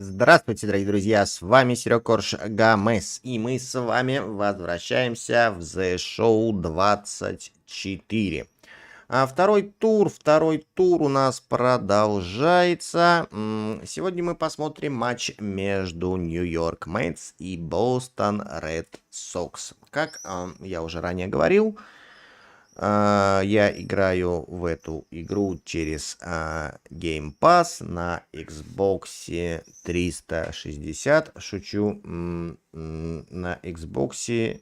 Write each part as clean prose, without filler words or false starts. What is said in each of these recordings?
Здравствуйте, дорогие друзья, с вами WWEKorgeGames, и мы с вами возвращаемся в The Show 24. Второй тур у нас продолжается. Сегодня мы посмотрим матч между Нью-Йорк METS и Бостон RED SOX. Как я уже ранее говорил, я играю в эту игру через Game Pass на Xbox 360. Шучу, на Xbox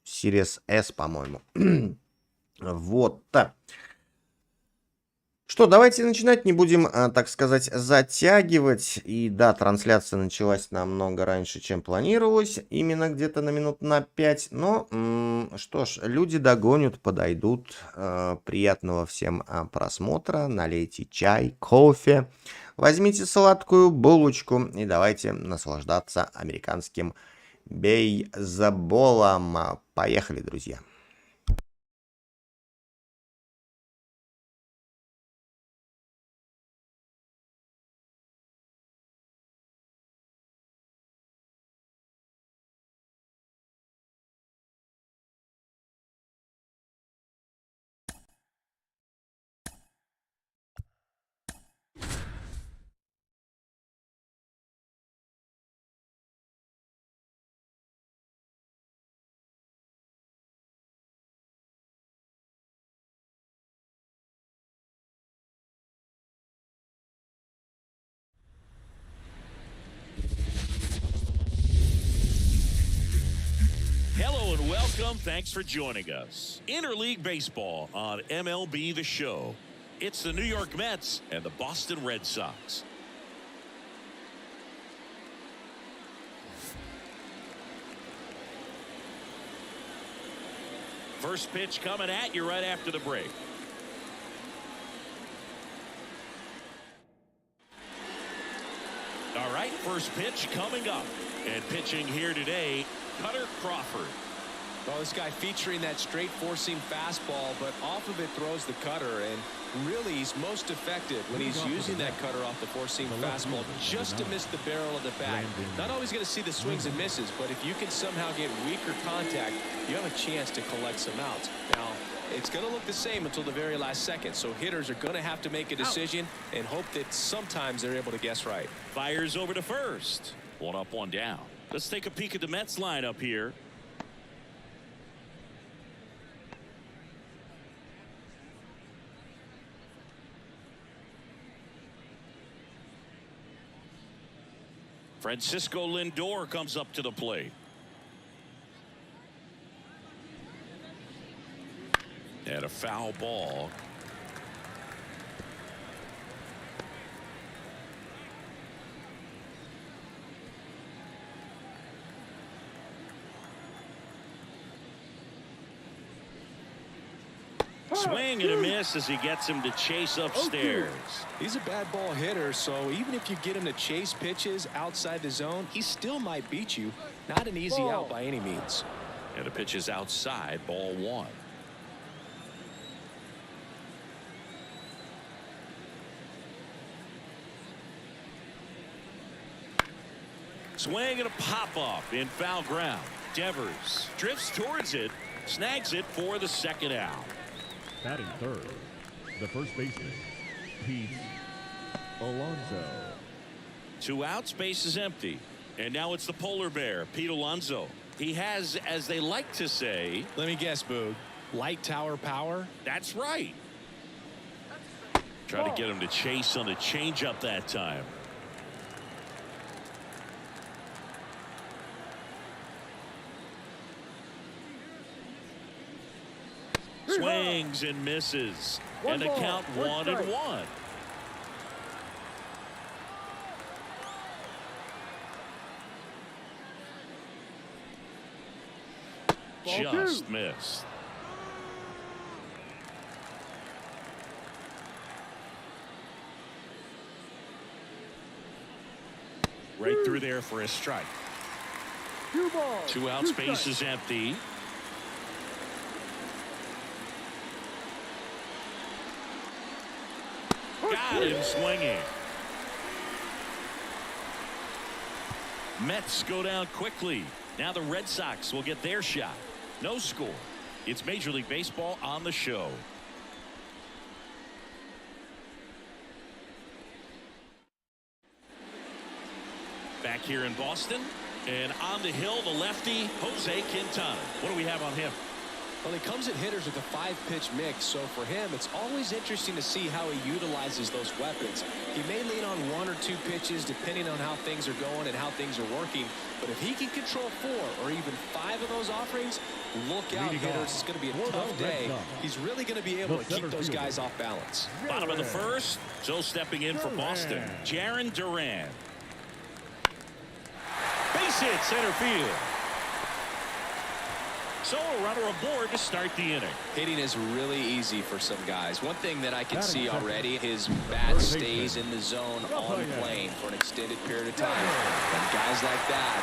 Series S, по-моему. Вот. Что, давайте начинать, не будем, так сказать, затягивать. И да, трансляция началась намного раньше, чем планировалось, именно где-то на минут на 5. Но, что ж, люди догонят, подойдут. Приятного всем просмотра. Налейте чай, кофе, возьмите сладкую булочку и давайте наслаждаться американским бейсболом. Поехали, друзья. Hello and welcome. Thanks for joining us. Interleague Baseball on MLB The Show. It's the New York Mets and the Boston Red Sox. First pitch coming at you right after the break. All right, first pitch coming up. And pitching here today, Cutter Crawford. Well, this guy featuring that straight four-seam fastball, but off of it throws the cutter, and really he's most effective when he's using that cutter off the four-seam fastball just to miss the barrel of the bat. Not always going to see the swings and misses, but if you can somehow get weaker contact, you have a chance to collect some outs. Now, it's going to look the same until the very last second, so hitters are going to have to make a decision and hope that sometimes they're able to guess right. Fires over to first. One up, one down. Let's take a peek at the Mets lineup here. Francisco Lindor comes up to the plate. And a foul ball. Swing and a miss as he gets him to chase upstairs. He's a bad ball hitter, so even if you get him to chase pitches outside the zone, he still might beat you. Not an easy out by any means. And the pitch is outside, ball one. Swing and a pop-off in foul ground. Devers drifts towards it, snags it for the second out. Batting third, the first baseman, Pete Alonso. Two outs, base is empty. And now it's the polar bear, Pete Alonso. He has, as they like to say... Let me guess, Boog. Light tower power? That's right. Trying to get him to chase on the changeup that time. Swings and misses. And the count 1-1. Just missed. Right through there for a strike. Two outs, base is empty. Got him swinging. Mets go down quickly. Now the Red Sox will get their shot. No score. It's Major League Baseball on the show. Back here in Boston, and on the hill, the lefty, Jose Quintana. What do we have on him? Well, he comes at hitters with a 5-pitch mix, so for him, it's always interesting to see how he utilizes those weapons. He may lean on 1 or 2 pitches, depending on how things are going and how things are working. But if he can control 4 or even 5 of those offerings, look out, hitters. It's going to be a tough day. He's really going to be able to keep those guys off balance. Bottom of the first, so stepping in for Boston, Jarren Duran. Base hit, center field. So a runner aboard to start the inning. Hitting is really easy for some guys. One thing that I can see already, his bat stays in the zone on plane for an extended period of time. And guys like that,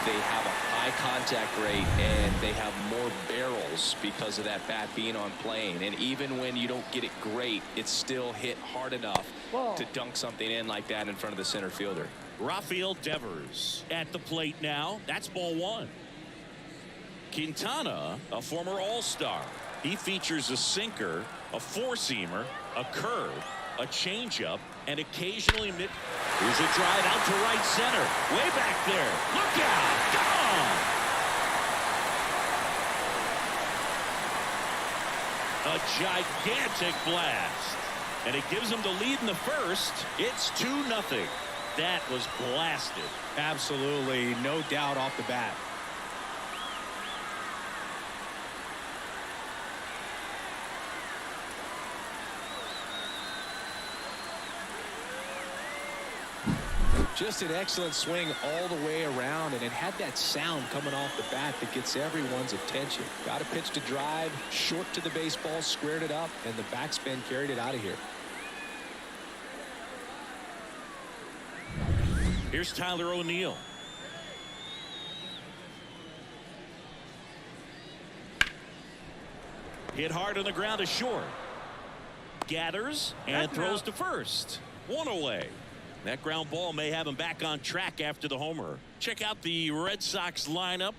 they have a high contact rate and they have more barrels because of that bat being on plane. And even when you don't get it great, it's still hit hard enough to dunk something in like that in front of the center fielder. Rafael Devers at the plate now. That's ball 1. Quintana, a former All-Star. He features a sinker, a four-seamer, a curve, a changeup, and occasionally mid. Here's a drive out to right center. Way back there. Look out. Gone. A gigantic blast. And it gives them the lead in the first. It's 2-0. That was blasted. Absolutely, no doubt off the bat. Just an excellent swing all the way around, and it had that sound coming off the bat that gets everyone's attention. Got a pitch to drive, short to the baseball, squared it up, and the backspin carried it out of here. Here's Tyler O'Neill. Hit hard on the ground to short. Gathers and throws to first. 1 away. That ground ball may have him back on track after the homer. Check out the Red Sox lineup.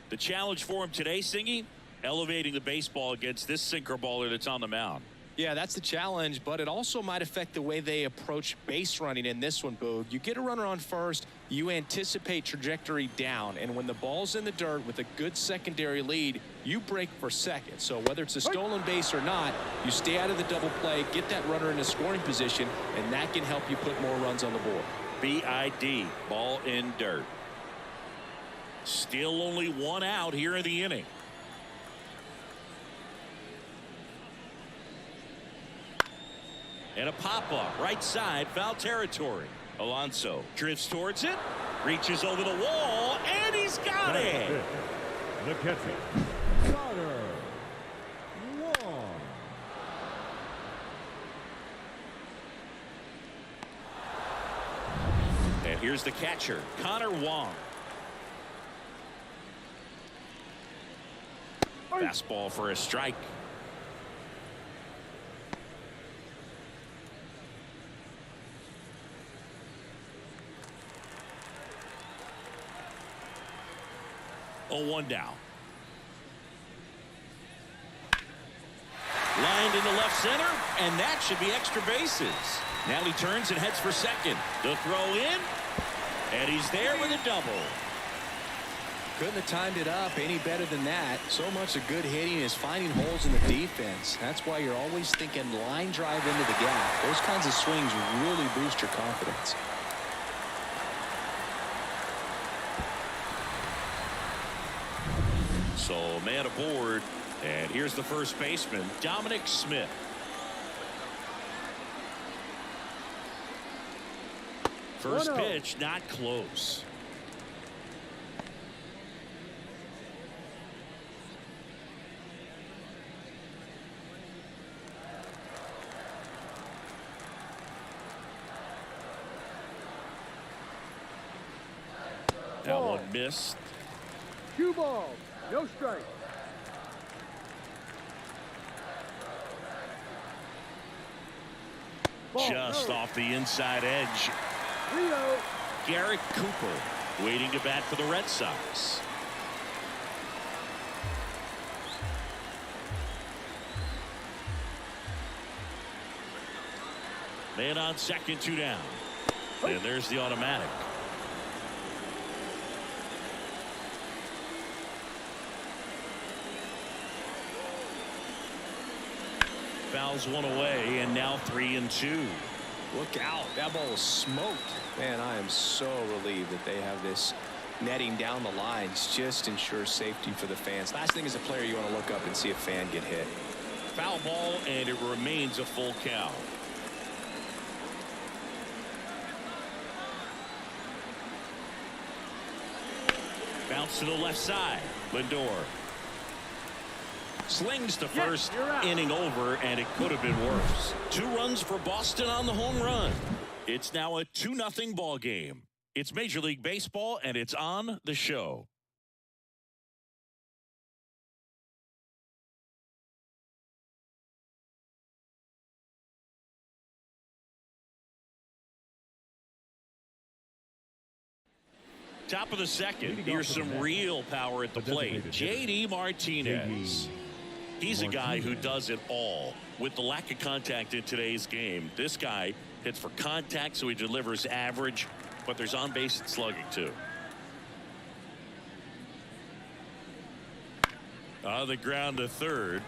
The challenge for him today, Singy, elevating the baseball against this sinker baller that's on the mound. Yeah, that's the challenge, but it also might affect the way they approach base running in this one, Boog. You get a runner on first, you anticipate trajectory down, and when the ball's in the dirt with a good secondary lead, you break for second. So whether it's a stolen base or not, you stay out of the double play, get that runner in a scoring position, and that can help you put more runs on the board. BID, ball in dirt. Still only 1 out here in the inning. And a pop-up, right side, foul territory. Alonso drifts towards it, reaches over the wall, and he's got it. The catcher, Connor Wong. And here's the catcher, Connor Wong. Fastball for a strike. Oh, 1 down. Lined into left center, and that should be extra bases. Now he turns and heads for second. The throw in, and he's there with a double. Couldn't have timed it up any better than that. So much of good hitting is finding holes in the defense. That's why you're always thinking line drive into the gap. Those kinds of swings really boost your confidence. So man aboard, and here's the first baseman, Dominic Smith. First pitch, not close. That one missed. 2 balls. No strike. Just off the inside edge. Rio. Garrett Cooper waiting to bat for the Red Sox. Man on second, 2 down. And there's the automatic. Fouls one away, and now 3-2. Look out. That ball was smoked. Man, I am so relieved that they have this netting down the lines. Just ensures safety for the fans. Last thing as a player, you want to look up and see a fan get hit. Foul ball, and it remains a full count. Bounce to the left side. Lindor slings to first, inning over, and it could have been worse. 2 runs for Boston on the home run. It's now a 2-0 ball game. It's Major League Baseball, and it's on the show. Top of the second. Here's some real power at the plate. J.D. Martinez. He's a guy who does it all. With the lack of contact in today's game, this guy hits for contact, so he delivers average, but there's on-base and slugging, too. On the ground to third.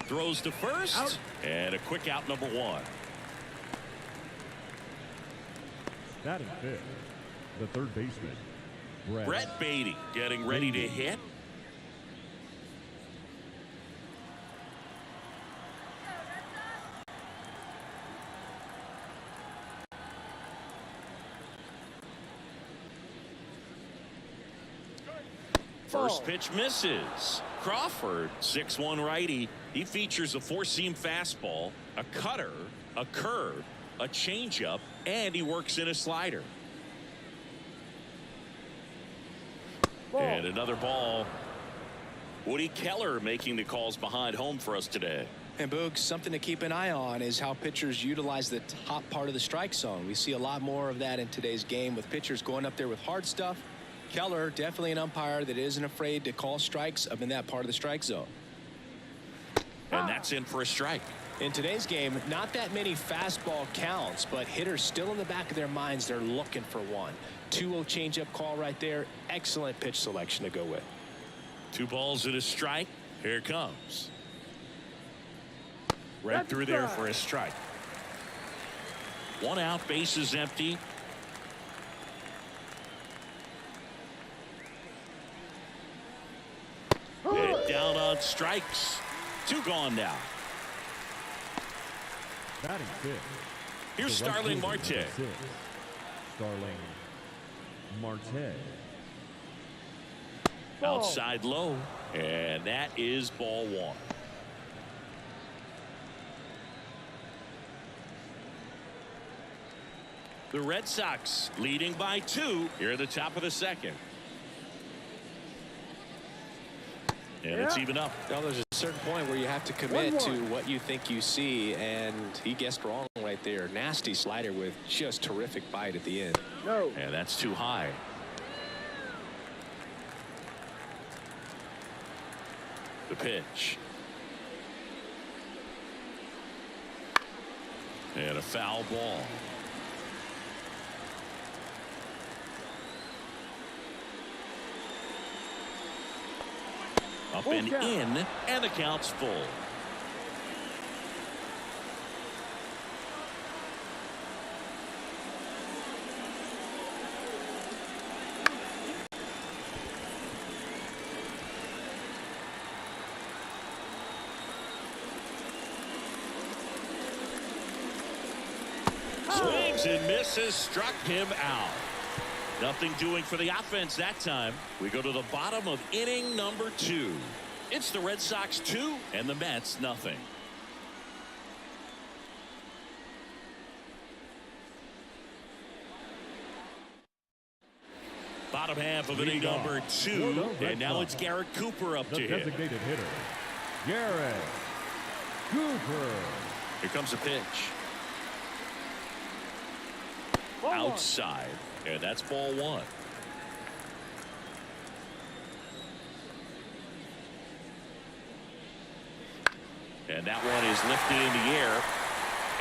Throws to first. Out. And a quick out, number 1. Batting fifth, the third baseman, Brett Beatty getting ready to hit. First pitch misses. Crawford, 6'1" righty. He features a 4-seam fastball, a cutter, a curve, a changeup, and he works in a slider. And another ball. Woody Keller making the calls behind home for us today. And Boog, something to keep an eye on is how pitchers utilize the top part of the strike zone. We see a lot more of that in today's game with pitchers going up there with hard stuff. Keller, definitely an umpire that isn't afraid to call strikes up in that part of the strike zone. And that's in for a strike. In today's game, not that many fastball counts, but hitters still in the back of their minds, they're looking for one. 2-0 changeup call right there. Excellent pitch selection to go with. 2 balls and a strike. Here it comes. Right through there for a strike. 1 out, bases empty. And down on strikes. 2 gone now. batting fifth. Here's Starling Marte. Starling Marte. Outside low, and that is ball 1. The Red Sox leading by 2 here at the top of the second. And it's even up. Now there's a certain point where you have to commit to what you think you see, and he guessed wrong right there. Nasty slider with just terrific bite at the end. No. And that's too high. The pitch. And a foul ball. Up and in, and the count's full. Swings and misses, struck him out. Nothing doing for the offense that time. We go to the bottom of inning number 2. It's the Red Sox 2 and the Mets nothing. Bottom half of inning number 2, and now it's Garrett Cooper up to hit. Designated hitter, Garrett Cooper. Here comes a pitch. outside, and that's ball one. And that one is lifted in the air,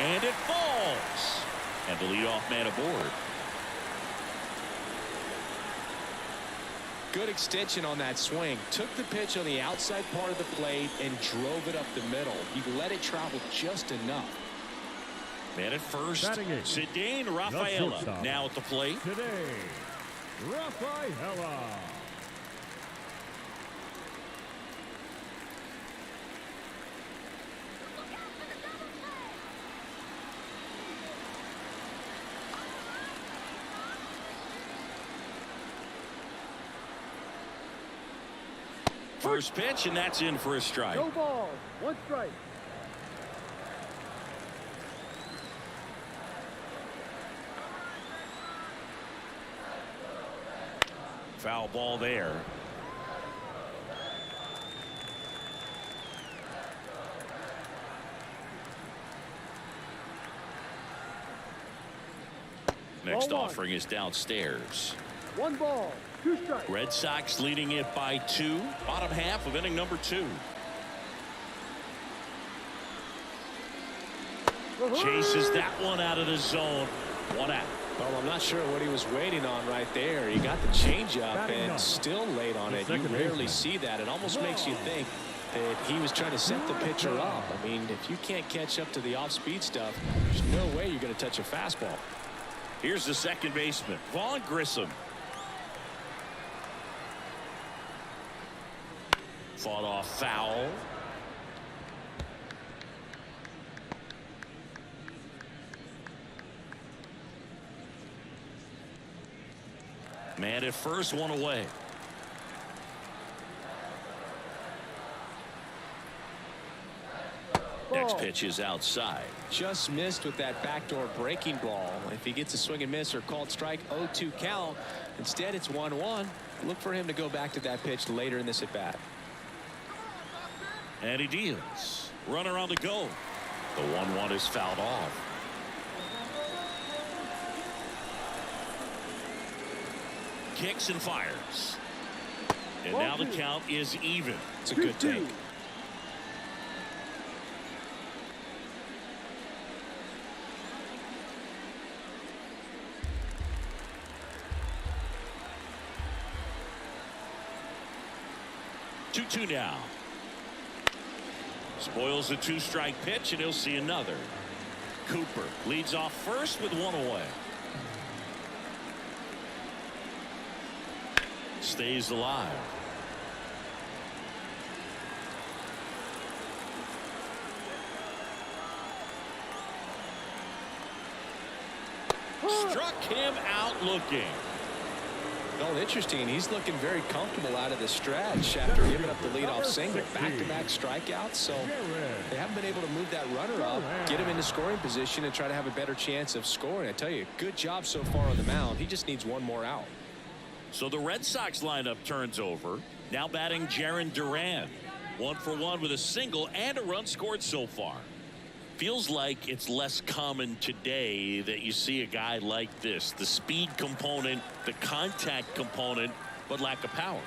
and it falls. And the leadoff man aboard. Good extension on that swing. Took the pitch on the outside part of the plate and drove it up the middle. He let it travel just enough. Man at first, Batting eight. Zidane The Rafaela shortstop. now at the plate. Today, Rafaela. First pitch, and that's in for a strike. No ball. One strike. Foul ball there. Next Ball one. offering is downstairs. One ball. Two strikes. Red Sox leading it by 2. Bottom half of inning number 2. Chases that one out of the zone. 1 out. Well, I'm not sure what he was waiting on right there. He got the changeup Batting and up. still late on The it. You second rarely baseman. see that. It almost makes you think that he was trying to set the pitcher up. I mean, if you can't catch up to the off-speed stuff, there's no way you're going to touch a fastball. Here's the second baseman, Vaughn Grissom. Fought off foul. Man at first, 1 away. Next Ball. pitch is outside. Just missed with that backdoor breaking ball. If he gets a swing and miss or called strike, 0-2 count. Instead, it's 1-1. Look for him to go back to that pitch later in this at bat. And he deals. Runner on the go. The 1-1 is fouled off. Kicks and fires. And now the count is even. It's a good take. 2-2 now. Spoils the 2-strike pitch, and he'll see another. Cooper leads off first with 1 away. Stays alive. Struck him out looking. Well, interesting. He's looking very comfortable out of the stretch after giving up the leadoff single. Back-to-back strikeouts, so they haven't been able to move that runner up, get him into scoring position, and try to have a better chance of scoring. I tell you, good job so far on the mound. He just needs one more out. So the Red Sox lineup turns over. Now batting Jarren Duran. 1 for 1 with a single and a run scored so far. Feels like it's less common today that you see a guy like this. The speed component, the contact component, but lack of power.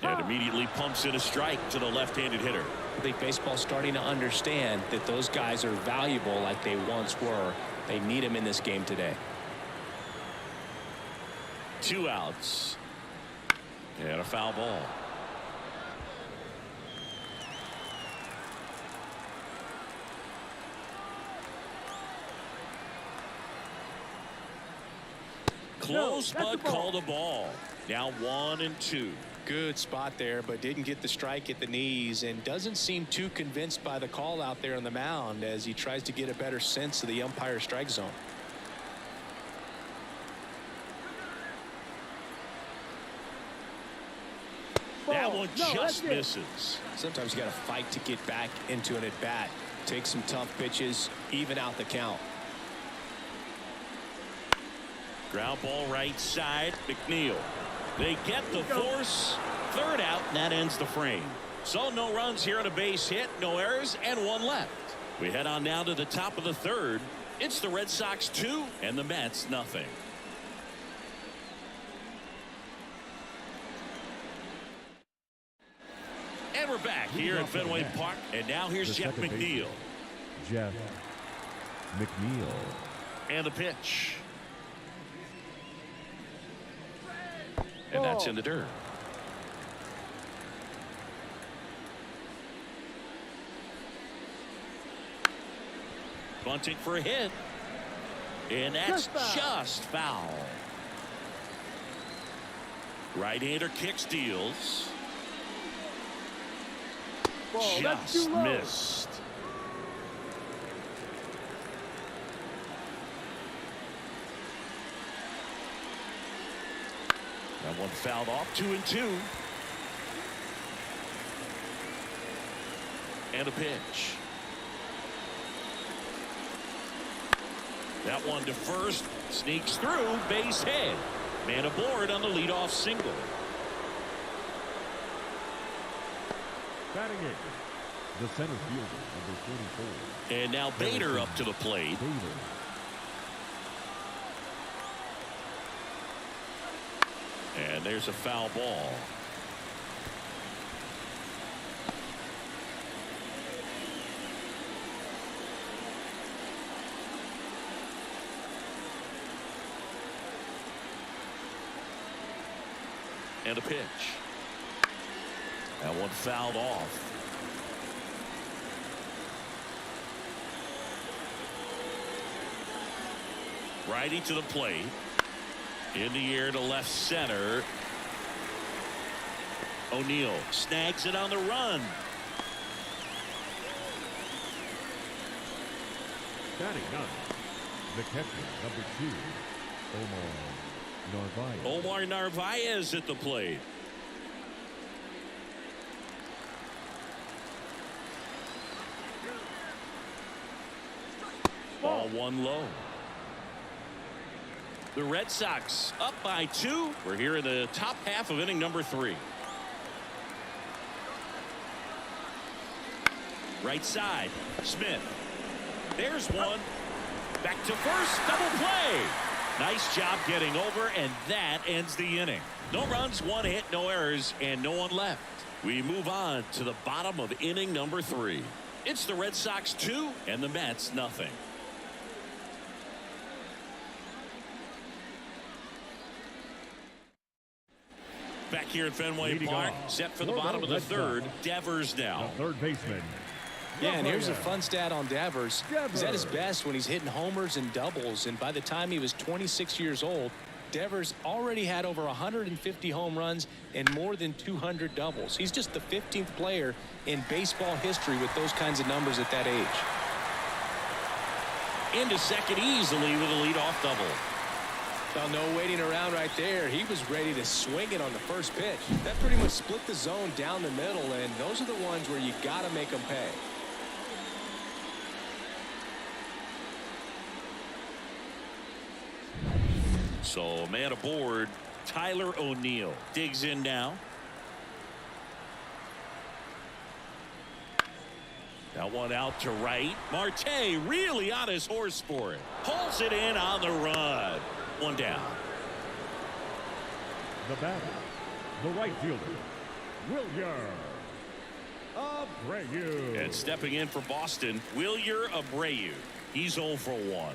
And immediately pumps in a strike to the left-handed hitter. I think baseball's starting to understand that those guys are valuable like they once were. They need them in this game today. 2 outs. And a foul ball. Close, but called a ball. Now 1-2. Good spot there, but didn't get the strike at the knees and doesn't seem too convinced by the call out there on the mound as he tries to get a better sense of the umpire strike zone. That one just misses. Sometimes you got to fight to get back into an at bat. Take some tough pitches, even out the count. Ground ball right side. McNeil. They get the force. 3rd out, and that ends the frame. So no runs here on a base hit, no errors, and 1 left. We head on now to the top of the third. It's the Red Sox 2 and the Mets nothing. And we're back here at Fenway Park. And now here's Jeff McNeil. Jeff McNeil. And the pitch. And that's in the dirt. Bunting for a hit. And that's just foul. Right-hander kick steals. Ball, that's Just too low. missed. That one fouled off. 2-2. And a pitch. That one to first. Sneaks through. Base hit. Man aboard on the leadoff single. Batting it. The center fielder, number 44. And now Bader up to the plate. Bader. And there's a foul ball. And a pitch. That one fouled off. Righty to the plate. In the air to left center. O'Neill snags it on the run. Batting ninth. The catcher, number 2, Omar Narvaez. Omar Narvaez at the plate. Ball one low. The Red Sox up by 2. We're here in the top half of inning number 3. Right side. Smith. There's one. Back to first. Double play. Nice job getting over, and that ends the inning. No runs, 1 hit, no errors, and no one left. We move on to the bottom of inning number 3. It's the Red Sox 2 and the Mets nothing. Back here at Fenway Leading Park, off set for the for the bottom of the Red third. Sox. Devers now. The third baseman. Yeah, and here's a Rafael. fun stat on Devers. He's at his best when he's hitting homers and doubles, and by the time he was 26 years old, Devers already had over 150 home runs and more than 200 doubles. He's just the 15th player in baseball history with those kinds of numbers at that age. Into second easily with a leadoff double. Well, no waiting around right there. He was ready to swing it on the first pitch. That pretty much split the zone down the middle, and those are the ones where you got to make them pay. So man aboard. Tyler O'Neill digs in now. That one out to right. Marte really on his horse for it. Pulls it in on the run. One down. The batter, the right fielder, Wilyer Abreu. And stepping in for Boston, Wilyer Abreu. He's 0 for 1.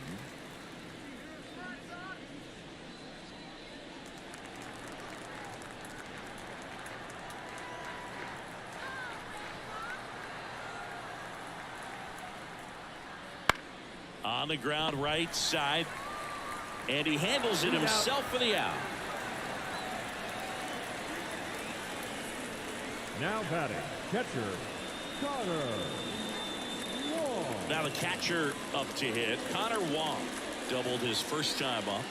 On the ground right side. And he handles it himself for the out. Now batting, catcher, Connor Wong. Now the catcher up to hit. Connor Wong doubled his first time up.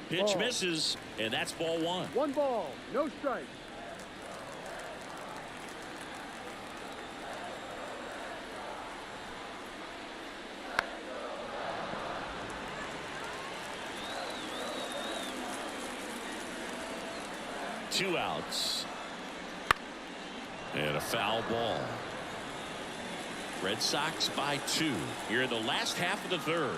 Pitch misses, and that's ball 1. 1 ball, no strikes. 2 outs. And a foul ball. Red Sox by 2 here in the last half of the third.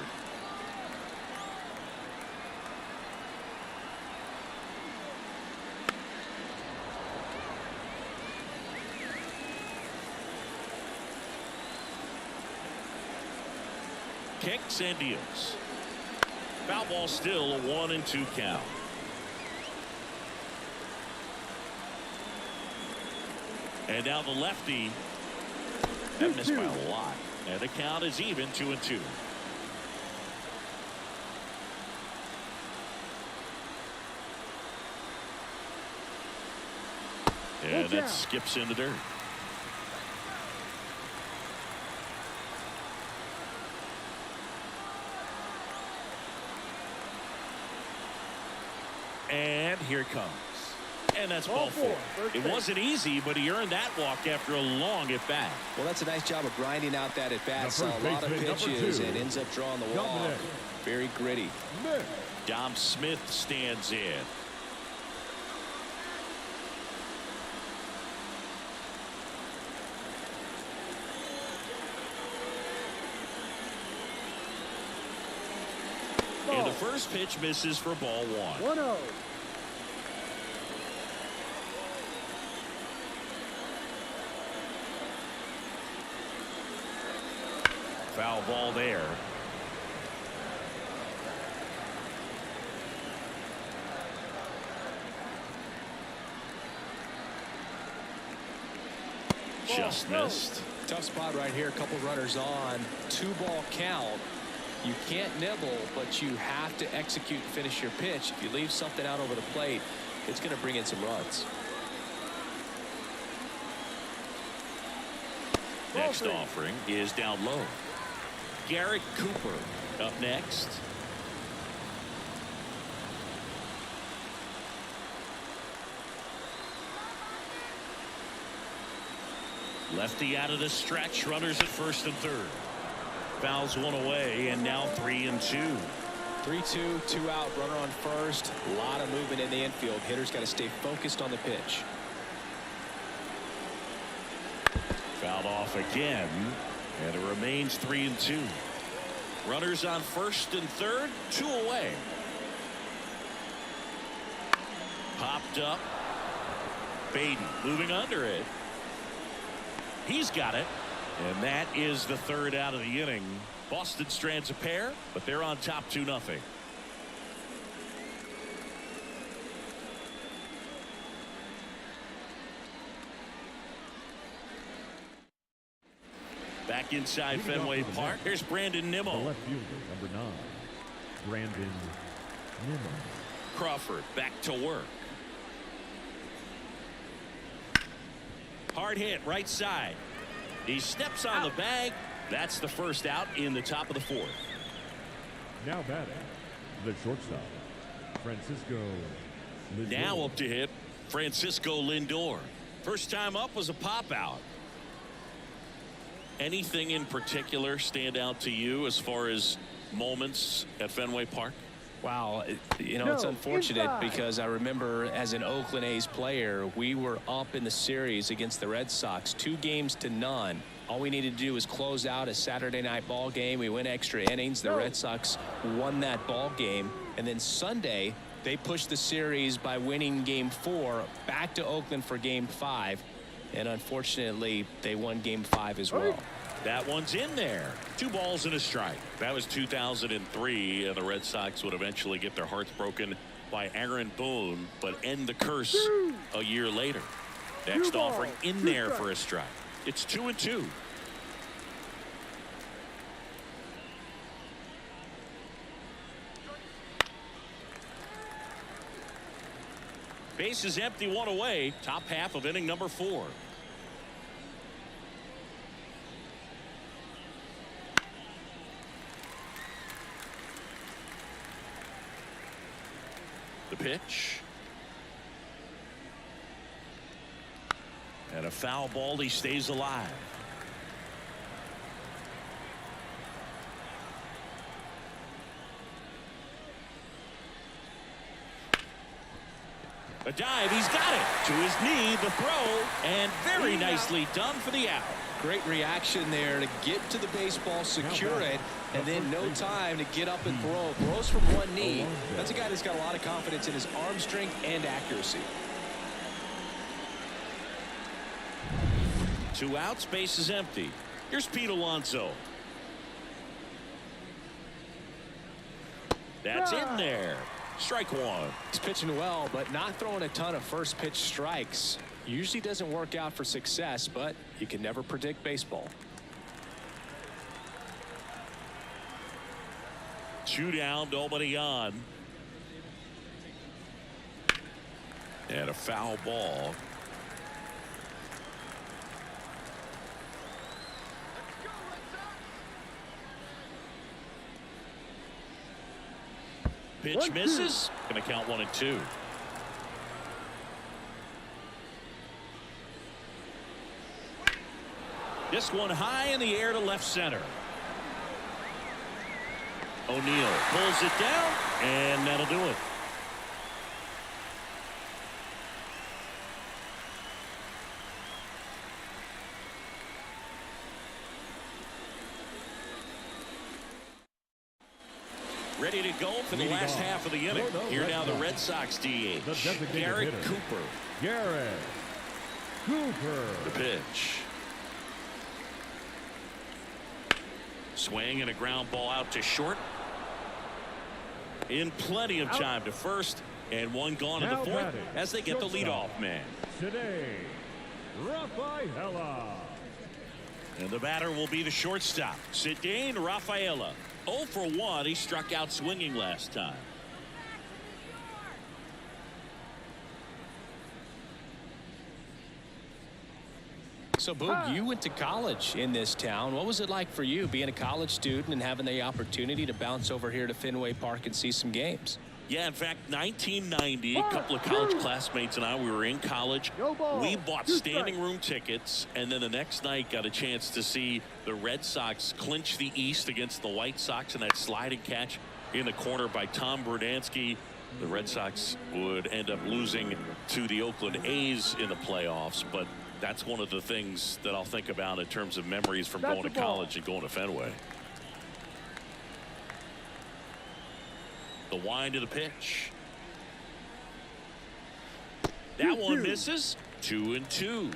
Kicks and deals. Foul ball, still a 1-2 count. And now the lefty. That missed by a lot. And the count is even, 2-2. And that skips in the dirt. And here it comes. And that's ball 4. It wasn't easy, but he earned that walk after a long at bat. Well, that's a nice job of grinding out that at bat. Saw a lot of pitches and ends up drawing the walk. Very gritty. Dom Smith stands in. And the first pitch misses for ball 1. 1-0. Foul ball there. Just missed. Tough spot right here. A couple runners on. 2-ball count. You can't nibble, but you have to execute and finish your pitch. If you leave something out over the plate, it's going to bring in some runs. Next offering is down low. Garrett Cooper up next. Lefty out of the stretch. Runners at first and third. Fouls one away, and now 3-2. 3-2, 2 out, runner on first. A lot of movement in the infield. Hitter's got to stay focused on the pitch. Fouled off again, and it remains 3-2. Runners on first and third, 2 away. Popped up. Baden moving under it. He's got it. And that is the third out of the inning. Boston strands a pair, but they're on top 2-0. Back inside Fenway Park. Here's Brandon The Nimmo. left fielder, number 9, Brandon Nimmo. Crawford back to work. Hard hit right side. He steps on the bag. That's the first out in the top of the 4th. Now batting, the shortstop, Francisco Lindor. Now up to hit Francisco Lindor. First time up was a pop out. Anything in particular stand out to you as far as moments at Fenway Park? Wow, you know, it's unfortunate because I remember as an Oakland A's player, we were up in the series against the Red Sox, 2-0. All we needed to do was close out a Saturday night ball game. We went extra innings. The Red Sox won that ball game. And then Sunday, they pushed the series by winning game 4 back to Oakland for game 5. And unfortunately, they won game 5 as well. That one's in there. 2 balls and a strike. That was 2003, and the Red Sox would eventually get their hearts broken by Aaron Boone, but end the curse a year later. Next offering in there for a strike. It's 2-2. Base is empty, 1 away. Top half of inning number 4. The pitch. And a foul ball. He stays alive. A dive, he's got it. To his knee, the throw, and very nicely done for the out. Great reaction there to get to the baseball, secure it, and then no time to get up and throw. Throws from one knee. That's a guy that's got a lot of confidence in his arm strength and accuracy. 2 outs, base is empty. Here's Pete Alonso. That's in there. Strike one. He's pitching well, but not throwing a ton of first pitch strikes. Usually doesn't work out for success, but you can never predict baseball. 2 down, nobody on. And a foul ball. Pitch misses. Going to count 1-2. This one high in the air to left center. O'Neill pulls it down, and that'll do it. Ready to go for the last half of the inning. Here now the Red Sox DH, Garrett Cooper. Garrett Cooper. The pitch. Swing and a ground ball out to short. In plenty of time to first, and one gone in the fourth as they get the leadoff man. Today, Rafaela. And the batter will be the shortstop, Cedane Rafaela. 0 for 1. He struck out swinging last time. So, Boog, you went to college in this town. What was it like for you being a college student and having the opportunity to bounce over here to Fenway Park and see some games? Yeah, in fact, 1990, a couple of college classmates and I, we were in college. We bought standing room tickets, and then the next night got a chance to see the Red Sox clinch the East against the White Sox in that sliding catch in the corner by Tom Brudansky. The Red Sox would end up losing to the Oakland A's in the playoffs, but that's one of the things that I'll think about in terms of memories from going to college and going to Fenway. The wind of the pitch. That one misses. 2-2.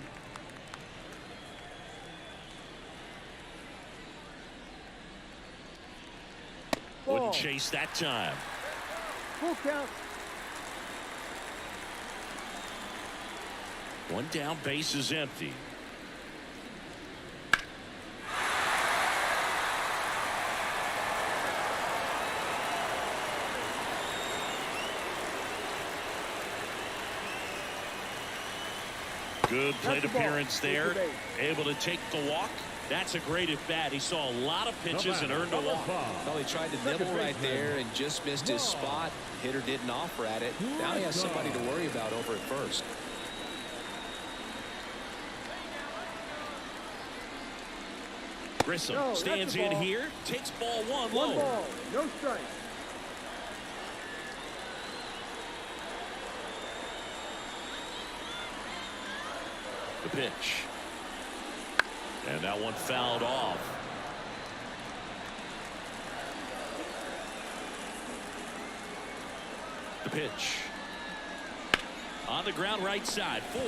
Wouldn't chase that time. Full count. One down, base is empty. Good plate appearance there. Able to take the walk. That's a great at bat. He saw a lot of pitches and earned a walk. Well, he tried to nibble right there and just missed his spot. Hitter didn't offer at it. Now he has somebody to worry about over at first. Grissom stands in here, takes ball one low. One ball, no strike. The pitch. And that one fouled off. The pitch. On the ground right side. 4,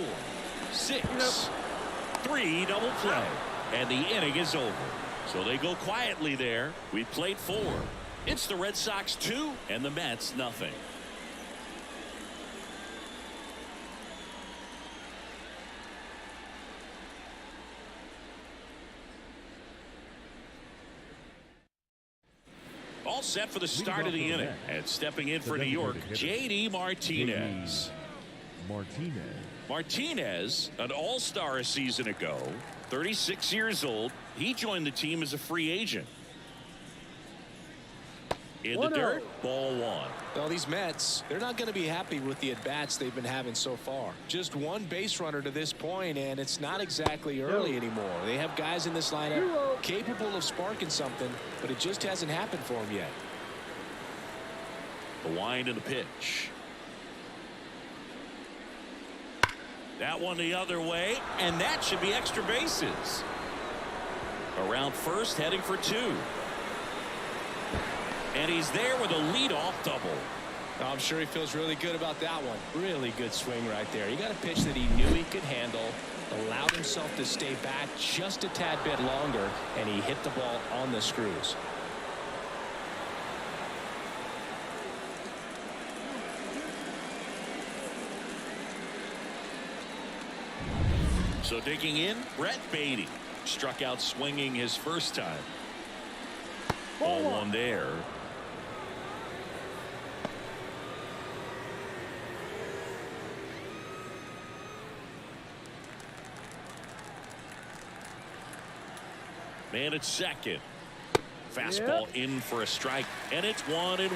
6, 3 double play. And the inning is over. So they go quietly there. We played 4. It's the Red Sox 2 and the Mets nothing. All set for the start of the inning. And stepping in for New York, J.D. Martinez. Martinez, an all-star a season ago, 36 years old. He joined the team as a free agent. In the dirt, ball 1. Well, these Mets, they're not going to be happy with the at-bats they've been having so far. Just one base runner to this point, and it's not exactly early anymore. They have guys in this lineup capable of sparking something, but it just hasn't happened for them yet. The wind and the pitch. That one the other way, and that should be extra bases. Around first, heading for two. And he's there with a leadoff double. I'm sure he feels really good about that one. Really good swing right there. He got a pitch that he knew he could handle, allowed himself to stay back just a tad bit longer, and he hit the ball on the screws. So digging in, Brett Beatty struck out swinging his first time. Ball one there. Man at second. Fastball in for a strike, and it's 1-1.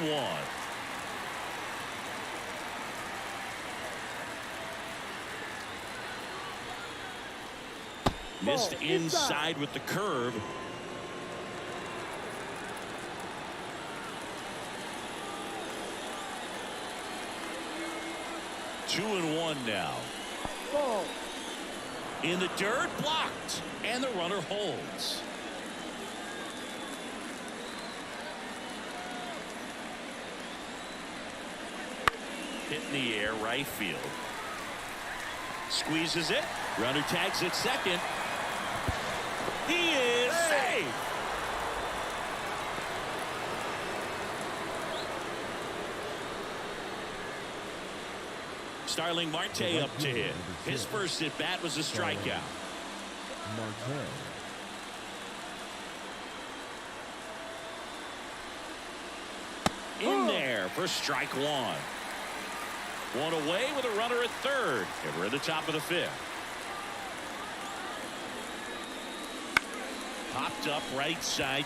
Missed inside with the curve. Two and one now. Ball. In the dirt, blocked, and the runner holds. Hit in the air, right field. Squeezes it. Runner tags at second. He is safe. Starling Marte up to hit. His first at bat was a strikeout. In there for strike one. One away with a runner at third. And we're at the top of the fifth. Popped up right side.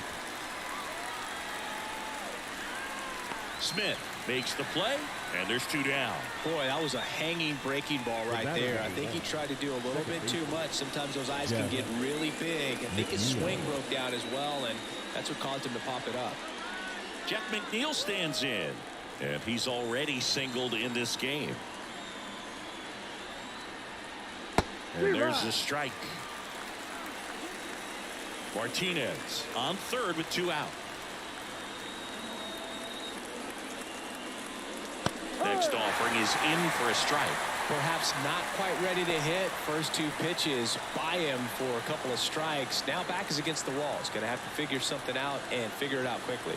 Smith makes the play, and there's two down. Boy, that was a hanging breaking ball right there. I think he tried to do a little bit too much. Sometimes those eyes can get really big. I think his swing broke down as well, and that's what caused him to pop it up. Jeff McNeil stands in, and he's already singled in this game. And there's the strike. Martinez on third with two out. Next offering is in for a strike. Perhaps not quite ready to hit. First two pitches by him for a couple of strikes. Now back is against the wall. He's going to have to figure something out and figure it out quickly.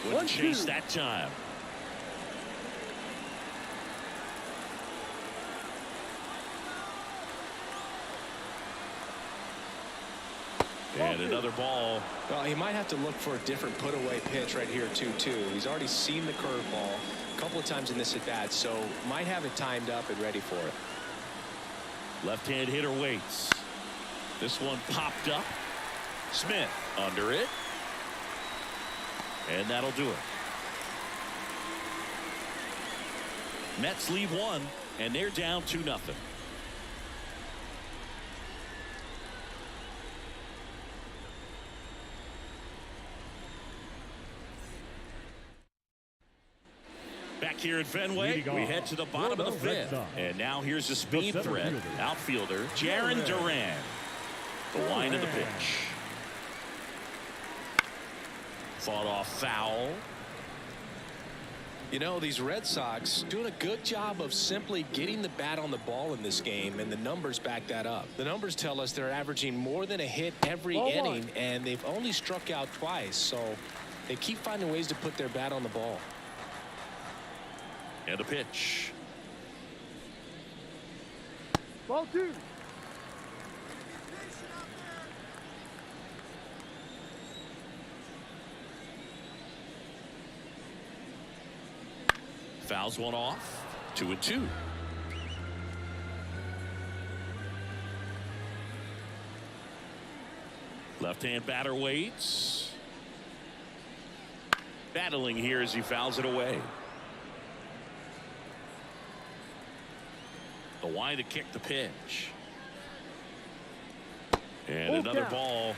Wouldn't chase that time. And another ball. Well, he might have to look for a different put-away pitch right here, 2-2. He's already seen the curveball a couple of times in this at-bat, so might have it timed up and ready for it. Left-hand hitter waits. This one popped up. Smith under it. And that'll do it. Mets lead one, and they're down 2-0. Back here at Fenway, we head to the bottom of the fifth. And now here's a speed threat. Outfielder, Jarren Duran. The line of the pitch. Fought off foul. You know, these Red Sox doing a good job of simply getting the bat on the ball in this game, and the numbers back that up. The numbers tell us they're averaging more than a hit every inning, and they've only struck out twice, so they keep finding ways to put their bat on the ball. And a pitch. Ball two. Fouls one off. 2-2. Left-hand batter waits. Battling here as he fouls it away. The wide to kick the pitch. And another ball.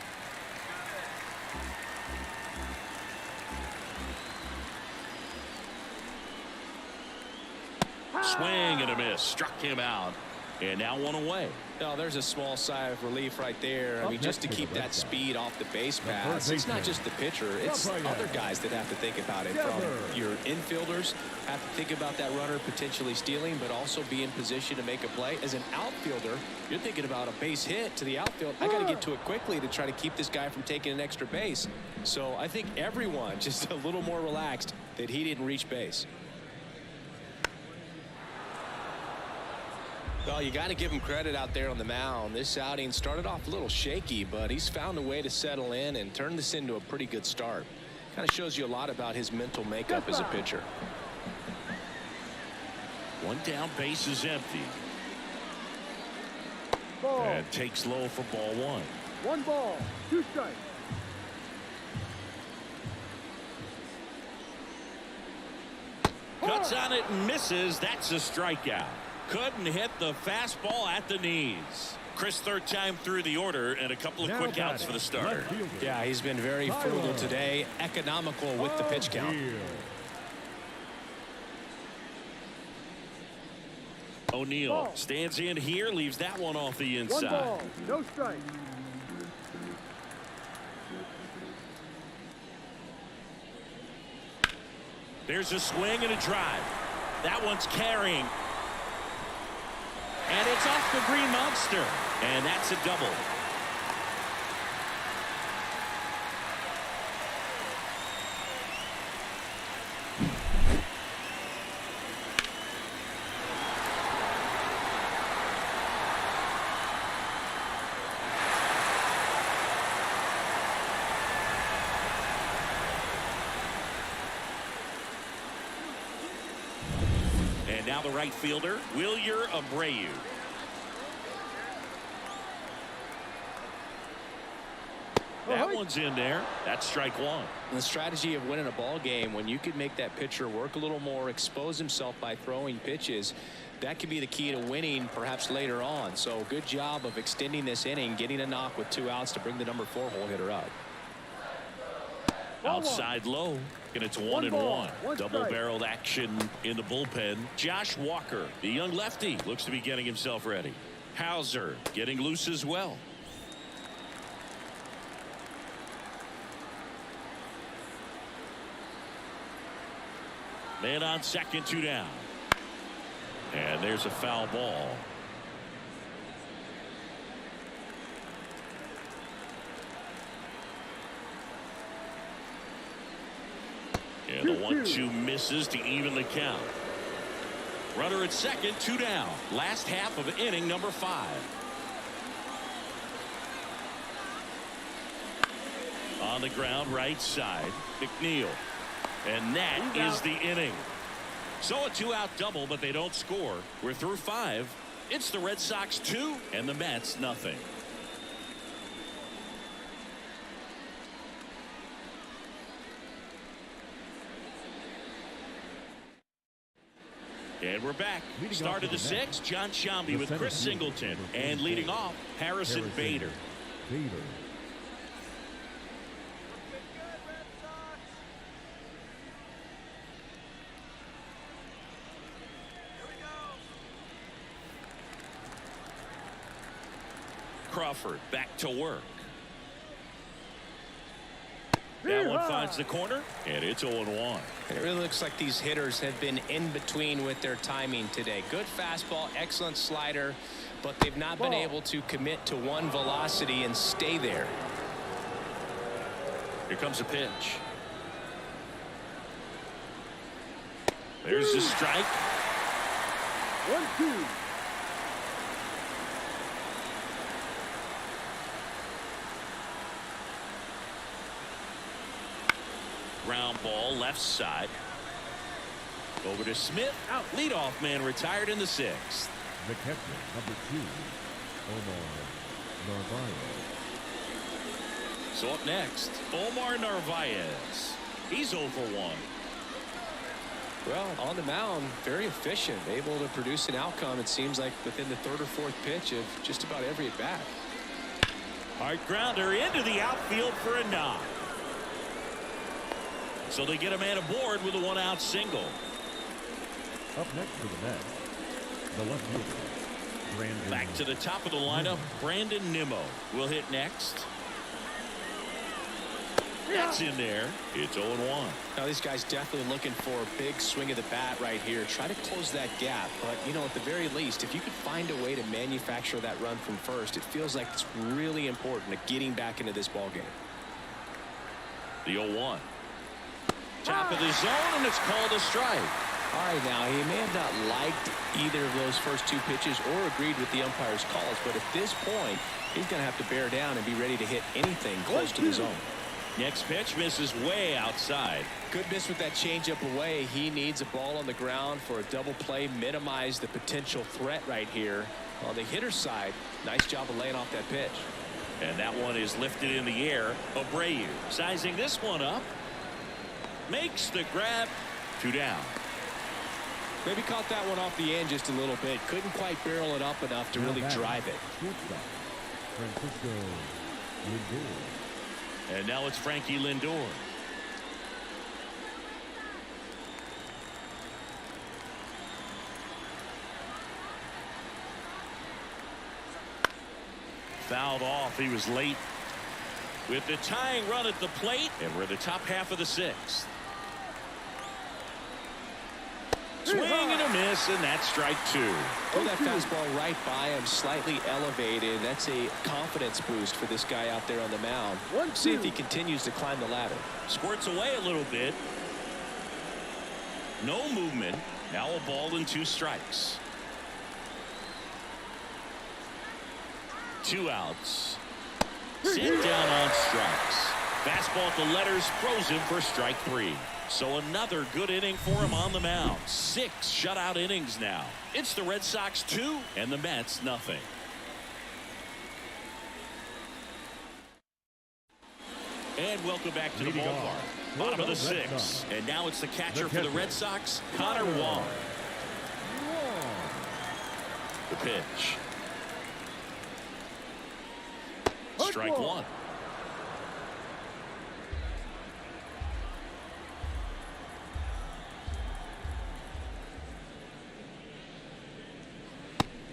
Swing and a miss. Struck him out. And now one away. No, there's a small sigh of relief right there. I mean, just to keep that speed off the base paths. It's not just the pitcher. It's other guys that have to think about it. From your infielders have to think about that runner potentially stealing, but also be in position to make a play. As an outfielder, you're thinking about a base hit to the outfield. I got to get to it quickly to try to keep this guy from taking an extra base. So I think everyone just a little more relaxed that he didn't reach base. Well, you got to give him credit out there on the mound. This outing started off a little shaky, but he's found a way to settle in and turn this into a pretty good start. Kind of shows you a lot about his mental makeup as a pitcher. One down, base is empty. Ball. And takes low for ball one. 1 ball, 2 strikes. Cuts on it and misses. That's a strikeout. Couldn't hit the fastball at the knees. Chris, third time through the order and a couple of quick outs for the starter. Yeah, he's been very frugal today, economical with the pitch count. O'Neill stands in here, leaves that one off the 1 inside. ball, no strike. There's a swing and a drive. That one's carrying. And it's off the Green Monster. And that's a double. And now the right fielder, Wilyer Abreu. That one's in there. That's strike one. The strategy of winning a ball game, when you could make that pitcher work a little more, expose himself by throwing pitches, that could be the key to winning perhaps later on. So good job of extending this inning, getting a knock with 2 outs to bring the number 4 hole hitter up. Outside low, and it's 1-1. Double-barreled action in the bullpen. Josh Walker, the young lefty, looks to be getting himself ready. Hauser getting loose as well. Man on second, 2 down. And there's a foul ball. And the 1-2 misses to even the count. Runner at second, 2 down. Last half of inning number 5. On the ground, right side, McNeil. And that is the inning. So a 2-out double, but they don't score. We're through 5. It's the Red Sox 2 and the Mets nothing. And we're back. Start of the 6th, John Shambi with Chris Singleton. And leading off, Harrison Bader. Crawford back to work. That one finds the corner, and it's 0-1. It really looks like these hitters have been in between with their timing today. Good fastball, excellent slider, but they've not been able to commit to one velocity and stay there. Here comes a pitch. There's the strike. 1-2. Ground ball left side. Over to Smith. Out. Leadoff man retired in the 6th. The catcher, number 2, Omar Narvaez. So up next, Omar Narvaez. He's 0 for 1. Well, on the mound, very efficient, able to produce an outcome, it seems like, within the 3rd or 4th pitch of just about every at bat. Hard grounder into the outfield for a knock. So they get a man aboard with a 1-out single. Up next for the Mets, The left fielder, Brandon. Back to the top of the lineup, Brandon Nimmo will hit next. That's in there. It's 0-1. Now this guy's definitely looking for a big swing of the bat right here. Try to close that gap. But, you know, at the very least, if you could find a way to manufacture that run from first, it feels like it's really important to getting back into this ball game. The 0-1. Top of the zone, and it's called a strike. All right, now, he may have not liked either of those first two pitches or agreed with the umpire's calls, but at this point, he's going to have to bear down and be ready to hit anything close to the zone. Next pitch misses way outside. Good miss with that changeup away. He needs a ball on the ground for a double play, minimize the potential threat right here. On the hitter's side, nice job of laying off that pitch. And that one is lifted in the air. Abreu sizing this one up. Makes the grab. 2 down. Maybe caught that one off the end just a little bit. Couldn't quite barrel it up enough to really drive it. Francisco Lindor. And now it's Frankie Lindor. Fouled off. He was late with the tying run at the plate, and we're in the top half of the 6th. Swing and a miss, and that's strike 2. Throw that fastball right by him, slightly elevated. That's a confidence boost for this guy out there on the mound. See if he continues to climb the ladder. Squirts away a little bit. No movement. Now a ball and 2 strikes. 2 outs. Sit down on strikes. Fastball at the letters throws him for strike 3. So another good inning for him on the mound. 6 shutout innings now. It's the Red Sox 2 and the Mets nothing. And welcome back to the ballpark. Bottom of the 6th. And now it's the catcher for the Red Sox, Connor Wong. The pitch. Strike 1.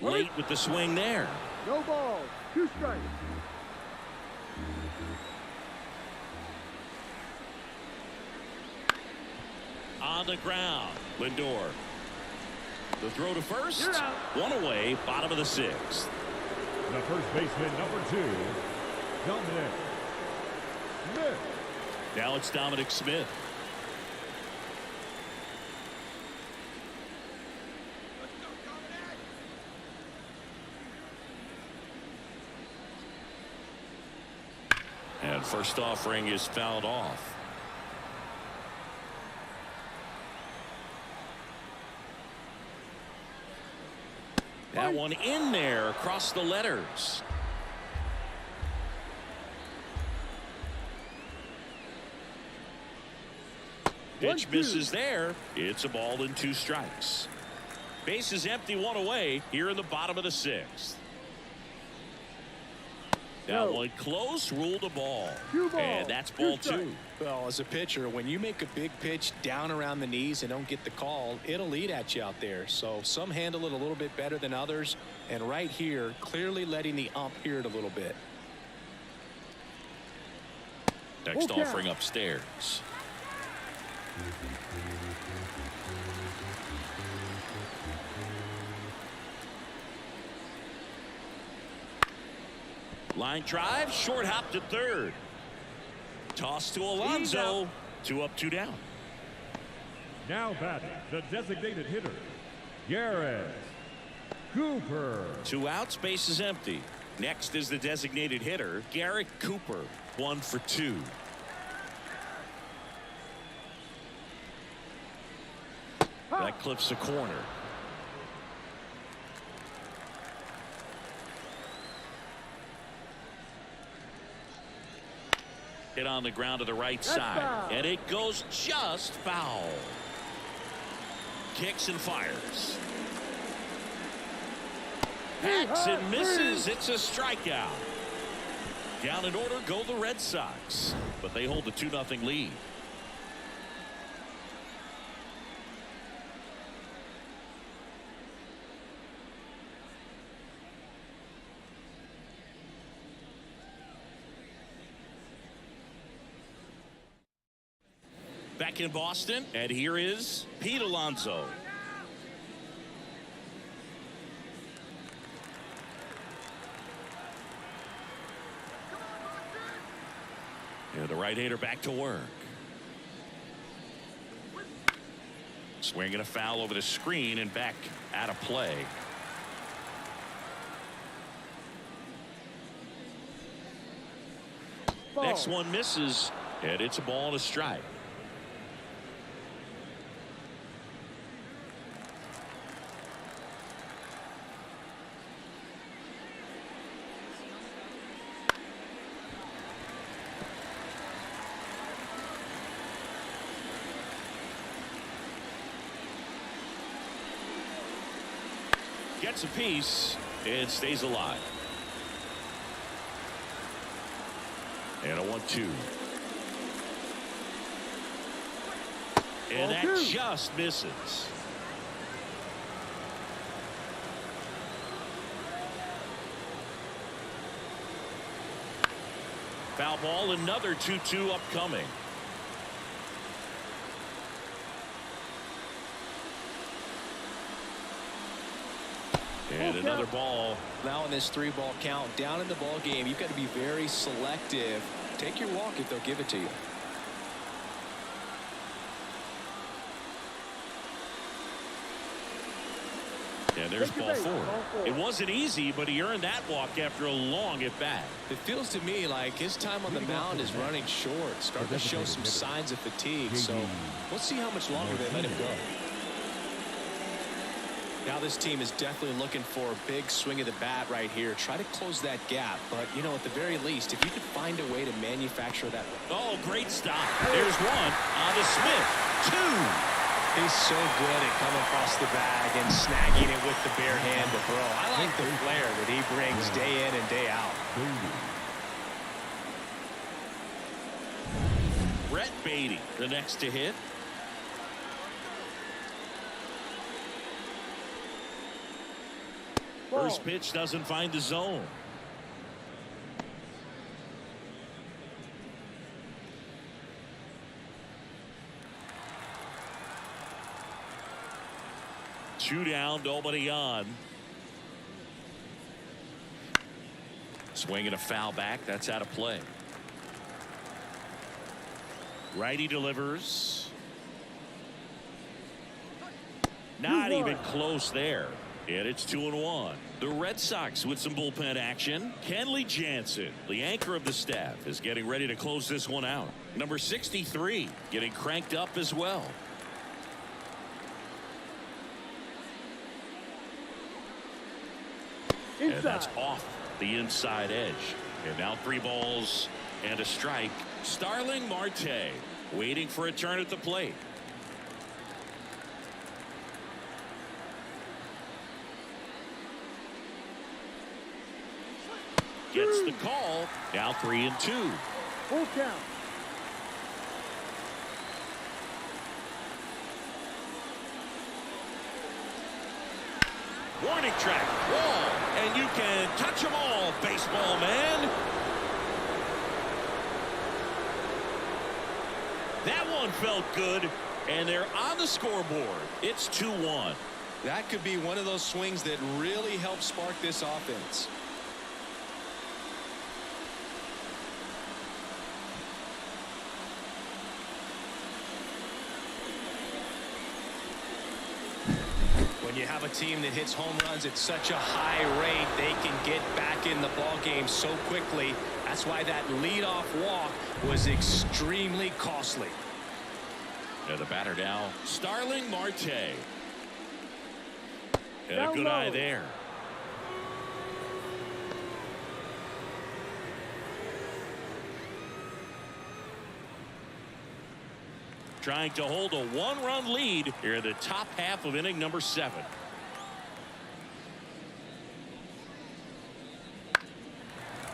Late with the swing there. No balls, 2 strikes. On the ground, Lindor. The throw to first. 1 away, bottom of the 6th. The first baseman, number 2, Dominic Smith. Now it's Dominic Smith. And first offering is fouled off. That one in there across the letters. Pitch misses there. It's a ball and 2 strikes. Base is empty, 1 away here in the bottom of the 6th. That one close, ruled a ball. And that's ball 2. Well, as a pitcher, when you make a big pitch down around the knees and don't get the call, it'll eat at you out there. So some handle it a little bit better than others. And right here, clearly letting the ump hear it a little bit. Next offering upstairs. Line drive, short hop to third. Toss to Alonso. 2 up, 2 down. Now batting, the designated hitter, Garrett Cooper. 2 outs, base is empty. Next is the designated hitter, Garrett Cooper. 1 for 2. That clips the corner. Hit on the ground to the right side. Foul. And it goes just foul. Kicks and fires. Hacks and misses. It's a strikeout. Down in order go the Red Sox. But they hold the 2-0 lead. Back in Boston, and here is Pete Alonso. And the right-hander back to work. Swinging a foul over the screen and back out of play. Ball. Next one misses, and it's a ball and a strike. Gets a piece and stays alive. And a 1-2. And that just misses. Foul ball, another 2-2 upcoming. And another ball. Now in this 3-ball count, down in the ball game, you've got to be very selective. Take your walk if they'll give it to you. And there's ball 4. It wasn't easy, but he earned that walk after a long at bat. It feels to me like his time on the mound is running short, starting to show some signs of fatigue. So let's see how much longer they let him go. Now this team is definitely looking for a big swing of the bat right here. Try to close that gap. But, you know, at the very least, if you could find a way to manufacture that. Oh, great stop. There's one on the Smith. 2. He's so good at coming across the bag and snagging it with the bare hand to throw. I like the flair that he brings day in and day out. Brett Beatty, the next to hit. First pitch doesn't find the zone. Two down, nobody on. Swinging a foul back. That's out of play. Righty delivers. Not even close there. And it's 2-1. The Red Sox with some bullpen action. Kenley Jansen, the anchor of the staff, is getting ready to close this one out. Number 63 getting cranked up as well. And that's off the inside edge. And now 3 balls and a strike. Starling Marte waiting for a turn at the plate. Gets the call. Now 3-2. Full count. Warning track. Wall. And you can touch them all, baseball man. That one felt good. And they're on the scoreboard. It's 2-1. That could be one of those swings that really help spark this offense. When you have a team that hits home runs at such a high rate, they can get back in the ball game so quickly. That's why that leadoff walk was extremely costly. And the batter now, Starling Marte. And a good eye there. Trying to hold a 1-run lead here in the top half of inning number 7.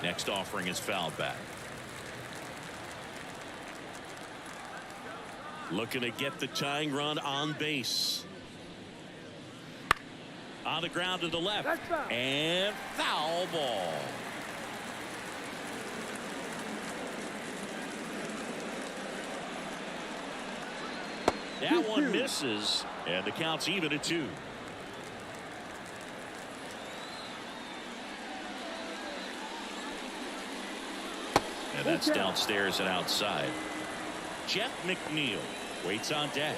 Next offering is fouled back. Looking to get the tying run on base. On the ground to the left. And foul ball. That one misses, and the count's even at 2. And that's downstairs and outside. Jeff McNeil waits on deck.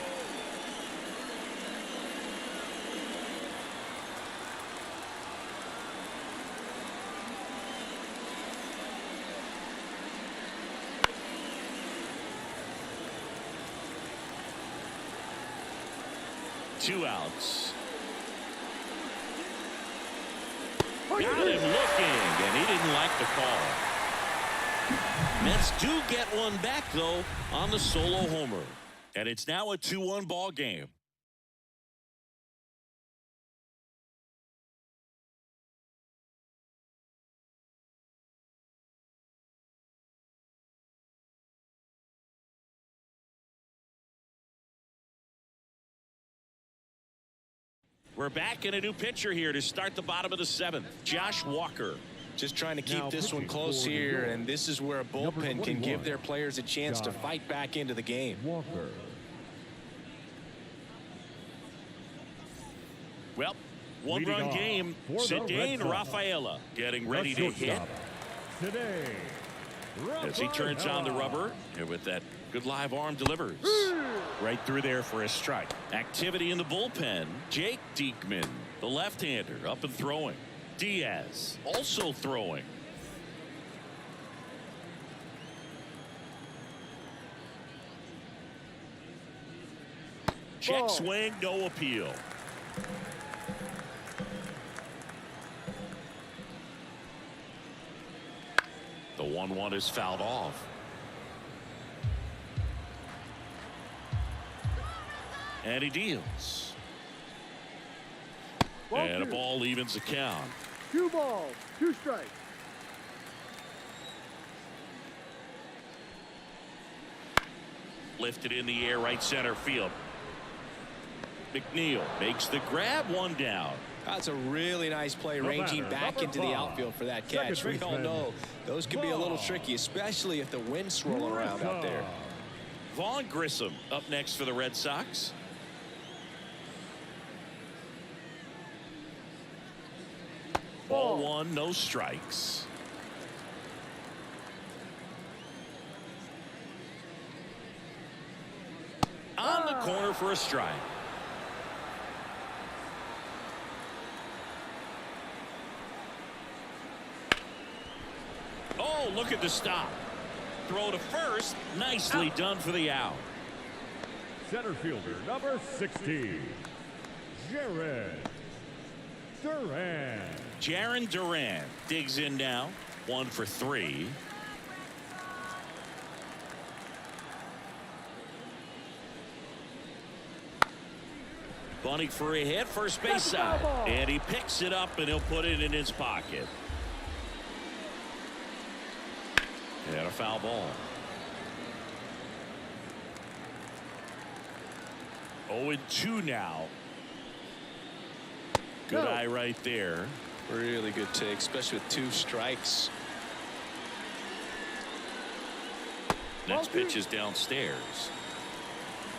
Two outs. Got him looking, and he didn't like the call. Mets do get one back, though, on the solo homer. And it's now a 2-1 ball game. We're back in a new pitcher here to start the bottom of the 7th. Josh Walker. Just trying to keep this one close here, and this is where a bullpen can give their players a chance to fight back into the game. Walker. Well, one-run game. Cedane Rafaela getting ready to hit. Today, As he turns on the rubber, and with that good live arm delivers. Right through there for a strike. Activity in the bullpen. Jake Diekman, the left-hander, up and throwing. Diaz also throwing. Check swing, no appeal. The 1-1 is fouled off. And he deals. And a ball evens the count. 2 balls, 2 strikes. Lifted in the air, right center field. McNeil makes the grab, 1 down. That's a really nice play, ranging back into the outfield for that catch. We all know those can be a little tricky, especially if the wind's swirling around out there. Vaughn Grissom up next for the Red Sox. Ball 1, no strikes. On the corner for a strike. Oh, look at the stop. Throw to first. Nicely done for the out. Center fielder number 60, Jared Duran. Jarren Duran digs in now. 1 for 3. Bunting for a hit, first base side. And he picks it up and he'll put it in his pocket. And a foul ball. 0-2 now. Good eye right there. Really good take, especially with 2 strikes. Next pitch is downstairs.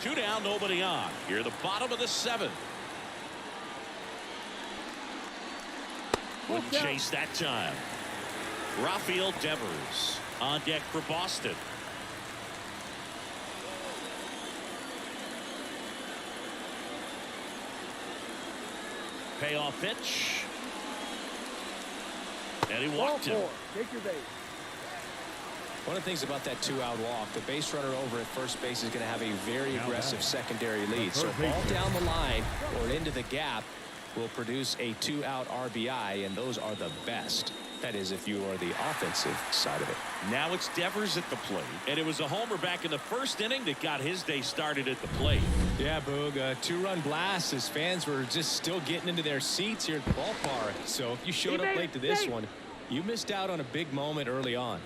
2 down, nobody on. Here the bottom of the 7th. Wouldn't chase that time. Rafael Devers on deck for Boston. Payoff pitch. And he walked him. Take your base. One of the things about that 2-out walk, the base runner over at first base is going to have a very aggressive secondary lead. So ball down the line or into the gap will produce a 2-out RBI, and those are the best. That is, if you are the offensive side of it. Now it's Devers at the plate, and it was a homer back in the 1st inning that got his day started at the plate. Yeah, Boog, a 2-run blast as fans were just still getting into their seats here at the ballpark. So if you showed up late to this one, you missed out on a big moment early on.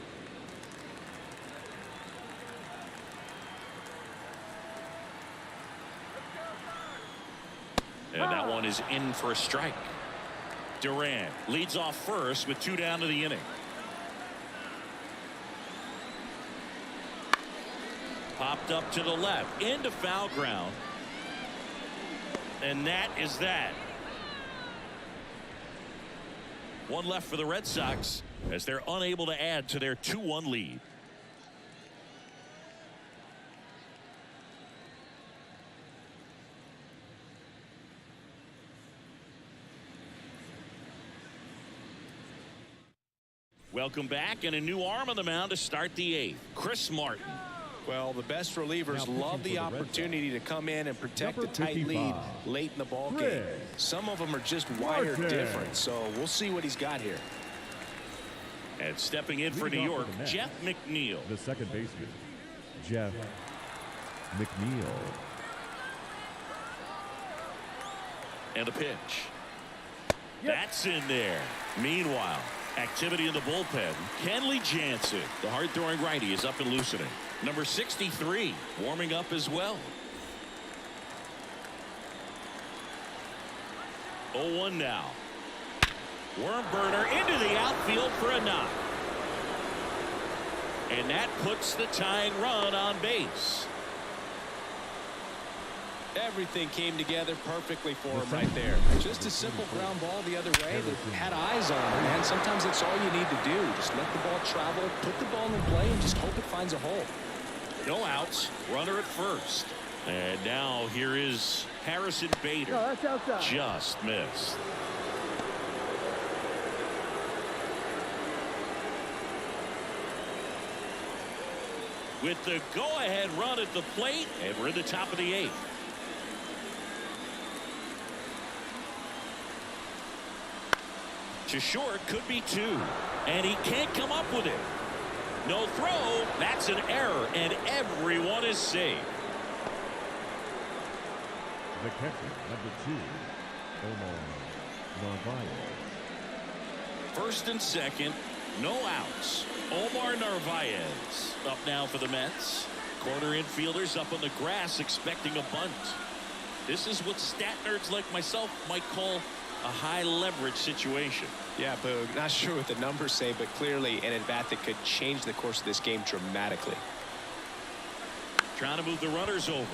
And that one is in for a strike. Duran leads off first with 2 down to the inning. Popped up to the left into foul ground. And that is that. One left for the Red Sox as they're unable to add to their 2-1 lead. Welcome back, and a new arm on the mound to start the 8th. Chris Martin. Well, the best relievers love the opportunity to come in and protect Number a tight lead 55. late in the ball game. Red. Some of them are just wired Martin. different, so we'll see what he's got here. And stepping in for Leading New off York, with the Mets, Jeff McNeil. The second baseman, Jeff McNeil. And a pitch. That's in there. Meanwhile, activity in the bullpen. Kenley Jansen, the hard-throwing righty, is up and loosening. Number 63 warming up as well. 0-1 now. Worm burner into the outfield for a knock. And that puts the tying run on base. Everything came together perfectly for him right there. Just a simple ground ball the other way that had eyes on him, man. Sometimes it's all you need to do. Just let the ball travel, put the ball in play, and just hope it finds a hole. No outs, runner at first. And now here is Harrison Bader. No, that's outside. Just missed. With the go-ahead run at the plate, and we're in the top of the 8th. To short, could be 2. And he can't come up with it. No throw. That's an error, and everyone is safe. The catcher, number 2, Omar Narvaez. First and second, no outs. Omar Narvaez up now for the Mets. Corner infielders up on the grass expecting a bunt. This is what stat nerds like myself might call a high leverage situation. Yeah, Boog, not sure what the numbers say, but clearly an at-bat that could change the course of this game dramatically. Trying to move the runners over.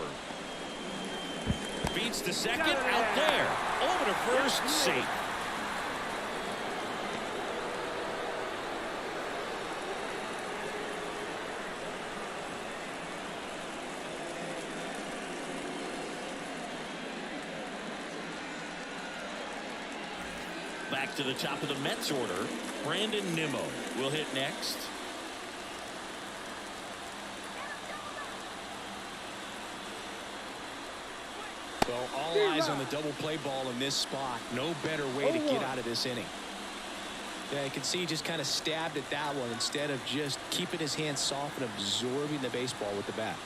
Beats to second, out there. Over to first, safe. Back to the top of the Mets order. Brandon Nimmo will hit next. Well, all eyes on the double play ball in this spot. No better way to get out of this inning. Yeah, you can see he just kind of stabbed at that one instead of just keeping his hands soft and absorbing the baseball with the bat.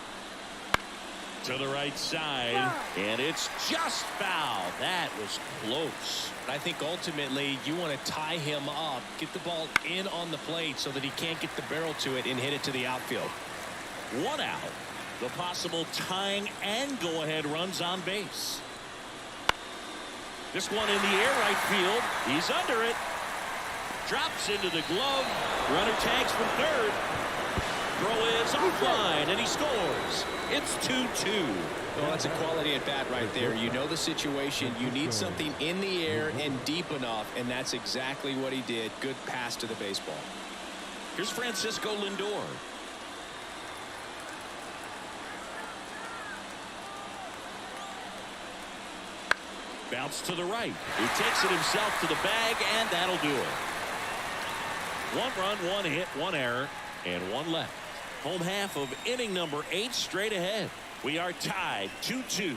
To the right side, and it's just foul. That was close. I think ultimately you want to tie him up, get the ball in on the plate so that he can't get the barrel to it and hit it to the outfield. 1 out. The possible tying and go-ahead runs on base. This one in the air, right field. He's under it. Drops into the glove. Runner tags from third. Throw is offline, and he scores. It's 2-2. Well, that's a quality at bat right there. You know the situation. You need something in the air and deep enough, and that's exactly what he did. Good pass to the baseball. Here's Francisco Lindor. Bounce to the right. He takes it himself to the bag, and that'll do it. 1 run, 1 hit, 1 error, and 1 left. Home half of inning number 8 straight ahead. We are tied 2-2.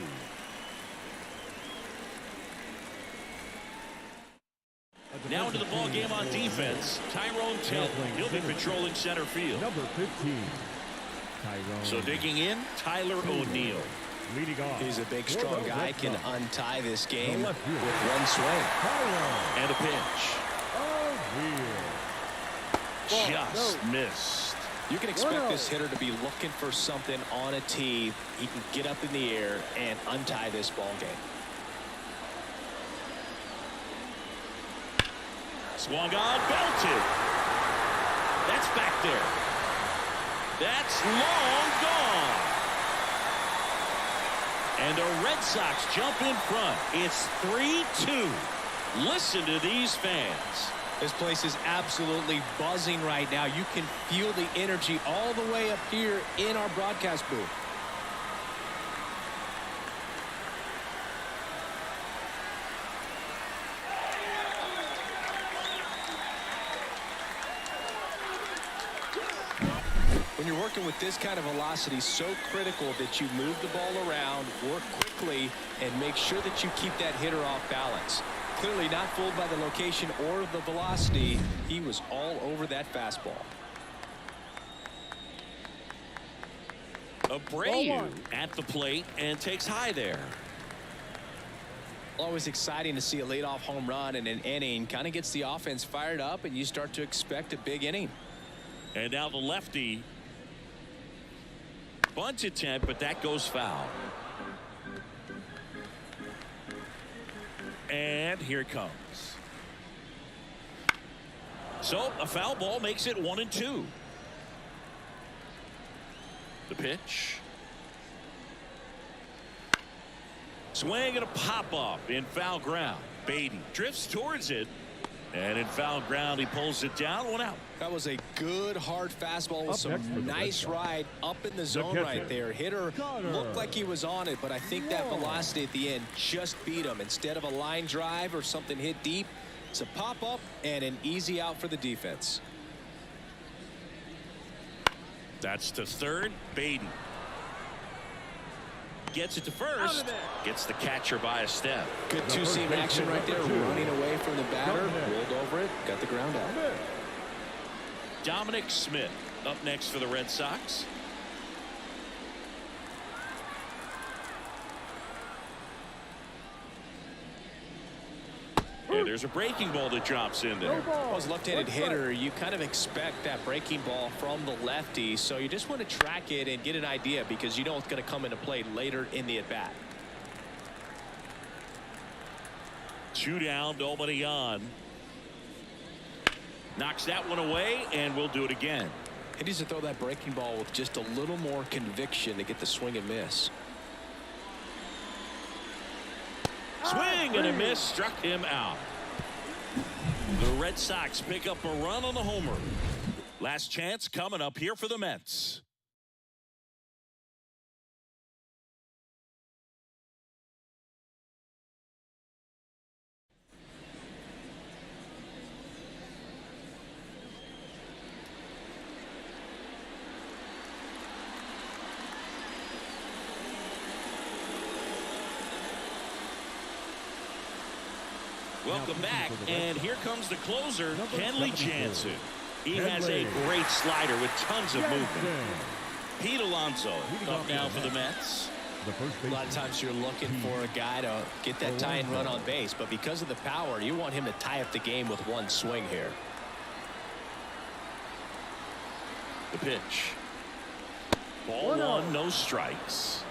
Now into the ball game on defense. Tyrone Tilton. He'll be patrolling center field. Number 15, Tyrone. So digging in, Tyler O'Neill. Leading off. He's a big, strong guy, can untie this game with left field. 1 swing. Tyrone. And a pitch. Weird. Just missed. You can expect this hitter to be looking for something on a tee. He can get up in the air and untie this ball game. Swung on, belted. That's back there. That's long gone. And the Red Sox jump in front. It's 3-2. Listen to these fans. This place is absolutely buzzing right now. You can feel the energy all the way up here in our broadcast booth. When you're working with this kind of velocity, so critical that you move the ball around, work quickly, and make sure that you keep that hitter off balance. Clearly not fooled by the location or the velocity. He was all over that fastball. Abreu at the plate and takes high there. Always exciting to see a leadoff home run in an inning. Kind of gets the offense fired up, and you start to expect a big inning. And now the lefty. Bunt attempt, but that goes foul. And here it comes. So a foul ball makes it 1-2. The pitch. Swing and a pop off in foul ground. Beatty drifts towards it. And in foul ground, he pulls it down. 1 out. That was a good hard fastball with some nice ride up in the zone right there. Hitter looked like he was on it, but I think that velocity at the end just beat him. Instead of a line drive or something hit deep, it's a pop up and an easy out for the defense. That's to third. Beatty gets it to first. Gets the catcher by a step. Good two-seam action right there, running away from the batter, rolled over it, got the ground out. Dominic Smith up next for the Red Sox. And there's a breaking ball that drops in there. Well, as a left-handed hitter, you kind of expect that breaking ball from the lefty, so you just want to track it and get an idea because you know it's going to come into play later in the at-bat. 2 down, nobody on. Knocks that one away, and we'll do it again. He needs to throw that breaking ball with just a little more conviction to get the swing and miss. Swing and a miss, struck him out. The Red Sox pick up a run on the homer. Last chance coming up here for the Mets. Welcome back, and here comes the closer, Kenley Jansen. He has a great slider with tons of movement. Pete Alonso up now for the Mets. A lot of times you're looking for a guy to get that tying run on base, but because of the power, you want him to tie up the game with one swing here. The pitch. Ball 1, no strikes.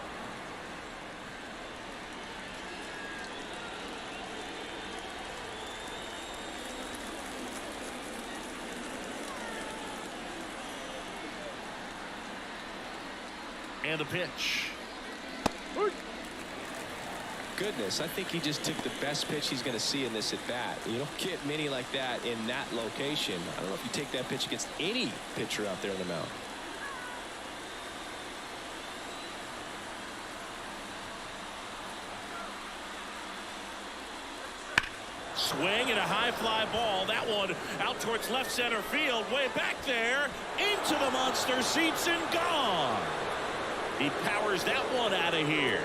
And the pitch. Goodness, I think he just took the best pitch he's going to see in this at bat. You don't get many like that in that location. I don't know if you take that pitch against any pitcher out there in the mound. Swing and a high fly ball. That one out towards left center field. Way back there. Into the monster seats and gone. He powers that one out of here.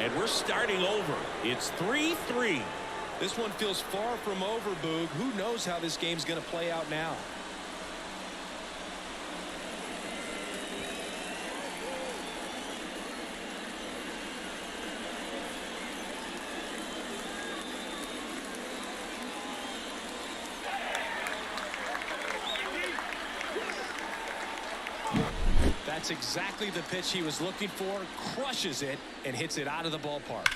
And we're starting over. It's 3-3. This one feels far from over, Boog. Who knows how this game's going to play out now? That's exactly the pitch he was looking for. Crushes it and hits it out of the ballpark.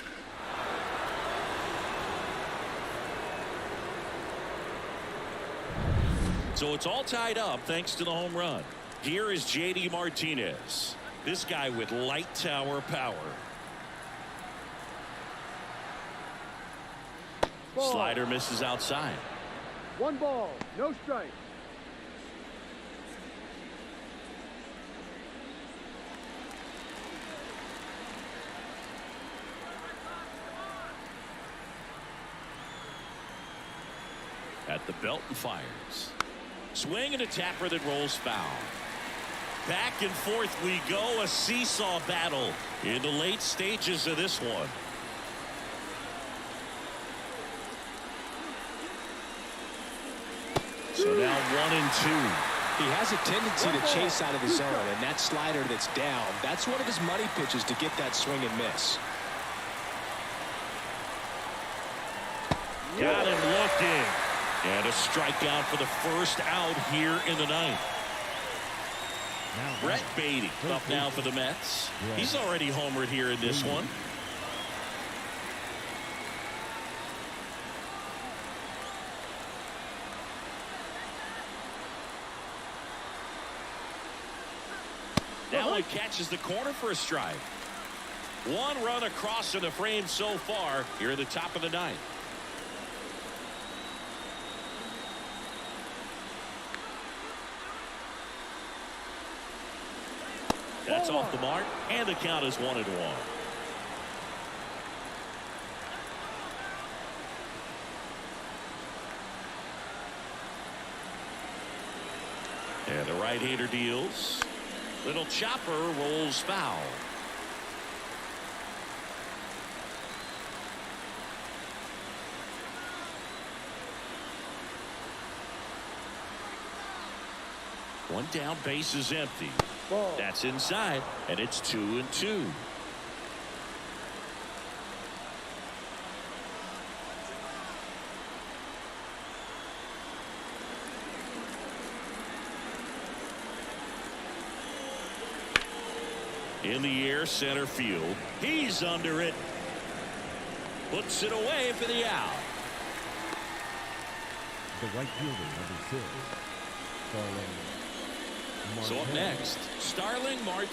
So it's all tied up thanks to the home run. Here is JD Martinez. This guy with light tower power. Ball. Slider misses outside. 1 ball, no strike. At the belt and fires. Swing and a tapper that rolls foul. Back and forth we go, a seesaw battle in the late stages of this one. So now 1-2. He has a tendency to chase out of the zone, and that slider that's down, that's one of his money pitches to get that swing and miss. Got him looking. And a strikeout for the first out here in the ninth. Brett Beatty up now for the Mets. He's already homered here in this one. That one catches the corner for a strike. 1 run across in the frame so far here at the top of the ninth. That's off the mark, and the count is 1-1. And the right-hander deals. Little chopper rolls foul. One down, base is empty. Ball. That's inside, and it's 2-2. In the air, center field. He's under it. Puts it away for the out. The right fielder, number 6, Starling Marte. So up next, Starling Marte.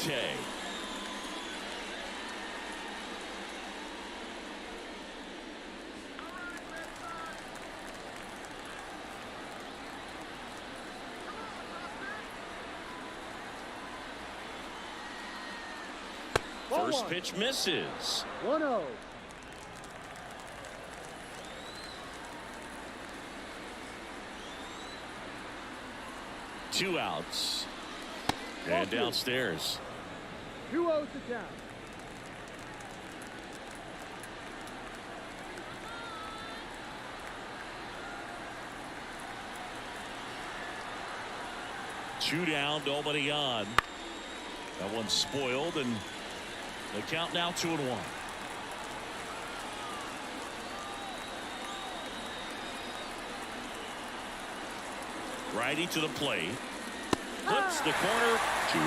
First pitch misses. 1-0. Two outs. And downstairs. 2-0 to count. Two down, nobody on. That one's spoiled, and the count now 2-1. Righty to the plate. Flips the corner. 2-2.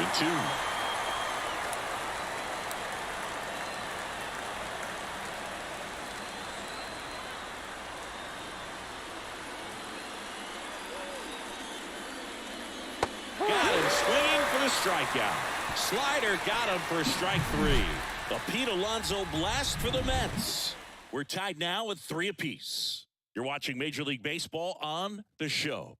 Got him swinging for the strikeout. Slider got him for strike 3. The Pete Alonso blast for the Mets. We're tied now at 3 apiece. You're watching Major League Baseball on The Show.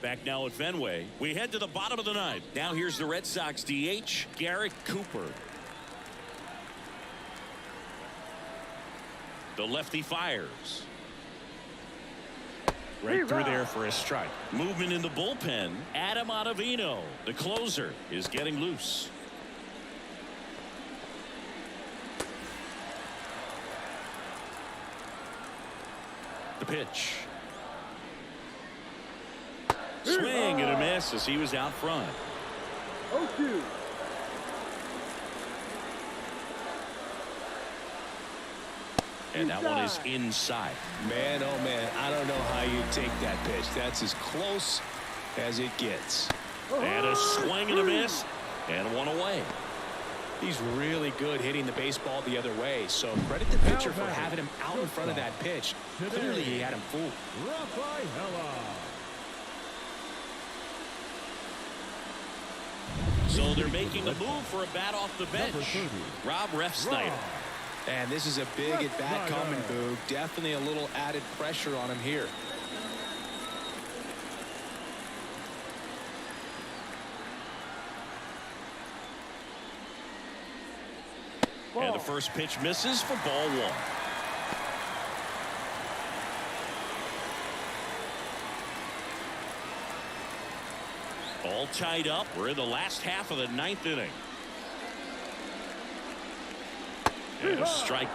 Back now at Fenway. We head to the bottom of the ninth. Now here's the Red Sox DH, Garrett Cooper. The lefty fires. Right through there for a strike. Movement in the bullpen. Adam Ottavino, the closer, is getting loose. The pitch. Swing and a miss as he was out front. 0-2. And that one is inside. Man, oh man, I don't know how you take that pitch. That's as close as it gets. And a swing and a miss, and one away. He's really good hitting the baseball the other way, so credit the pitcher for having him out in front of that pitch. Clearly, he had him fooled. So they're making a move for a bat off the bench. Rob Refsnyder. And this is a big at-bat coming, Boog. Definitely a little added pressure on him here. And the first pitch misses for ball one. All tied up. We're in the last half of the ninth inning. And a strike.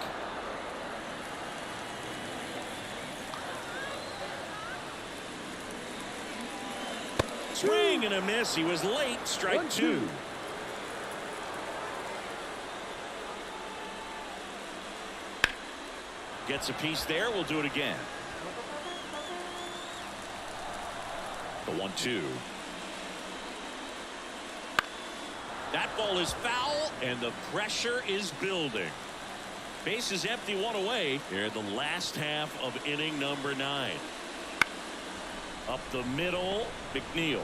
Swing and a miss. He was late. Strike two. Gets a piece there. We'll do it again. The 1-2. That ball is foul, and the pressure is building. Base is empty, one away. Here in the last half of inning number 9. Up the middle, McNeil.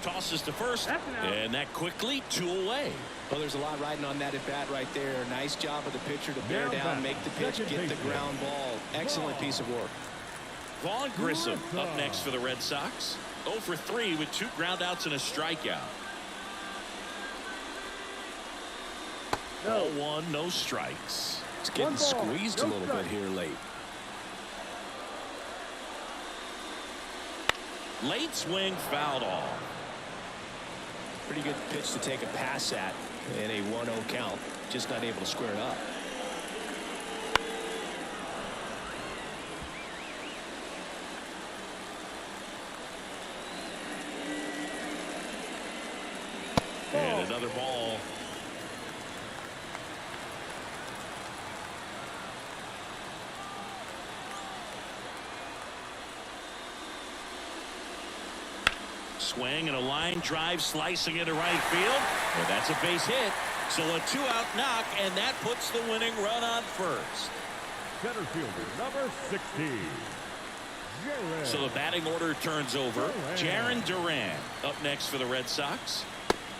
Tosses to first, and that quickly 2 away. Well, there's a lot riding on that at bat right there. Nice job of the pitcher to bear down, make the pitch, get the ground ball. Excellent piece of work. Vaughn Grissom up next for the Red Sox. 0 for 3 with 2 groundouts and a strikeout. Ball 1, no strikes. It's getting squeezed a little bit here late. Late swing, fouled off. Pretty good pitch to take a pass at in a 1-0 count. Just not able to square it up. And another ball. Swing and a line drive slicing into right field. And that's a base hit. So a 2-out knock, and that puts the winning run on first. Center fielder number 16. So the batting order turns over. Jarren Duran up next for the Red Sox.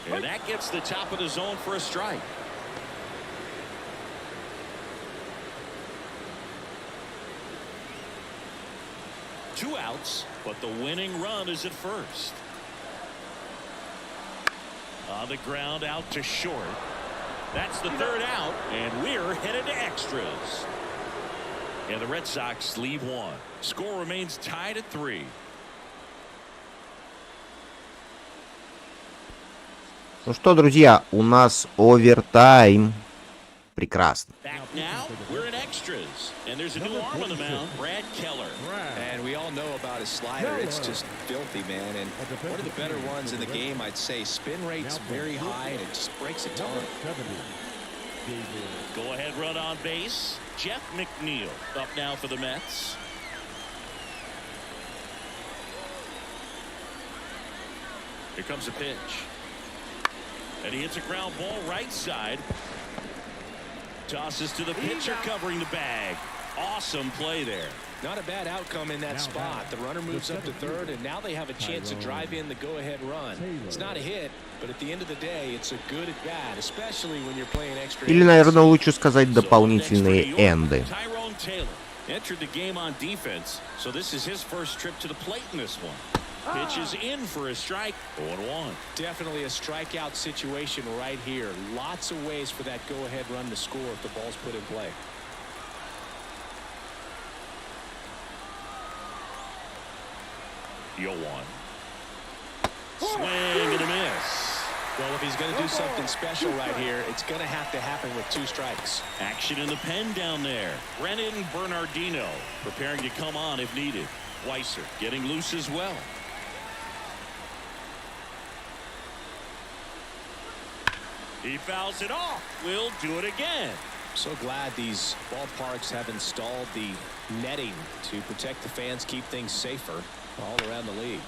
And that gets the top of the zone for a strike. Two outs, but the winning run is at first. On the ground out to short. That's the 3rd out, and we're headed to extras. And the Red Sox lead 1. Score remains tied at 3. Ну что, друзья, у нас овертайм. Прекрасно. Back now, we're in extras, and there's a new arm on the mound, Brad Keller. And we all know about his slider. It's just filthy, man. And one of the better ones in the game, I'd say. Spin rate's very high, and it just breaks a ton. Go ahead run on base. Jeff McNeil up now for the Mets. Here comes a pitch. And he hits a ground ball right side. Tosses to the pitcher covering the bag. Awesome play there. Not a bad outcome in that spot. The runner moves up to 3rd, and now they have a chance to drive in the go-ahead run. It's not a hit, but at the end of the day, it's a good at bat, especially when you're playing extra. Или, наверное, лучше сказать дополнительные энды. Tyrone Taylor entered the game on defense, so this is his first trip to the plate in this one. Pitch is in for a strike. 0-1. Definitely a strikeout situation right here. Lots of ways for that go-ahead run to score if the ball's put in play. Yo one. Swing and a miss. Well, if he's going to do something special right here, it's going to have to happen with 2 strikes. Action in the pen down there. Brennan Bernardino preparing to come on if needed. Weiser getting loose as well. He fouls it off. We'll do it again. So glad these ballparks have installed the netting to protect the fans, keep things safer all around the league.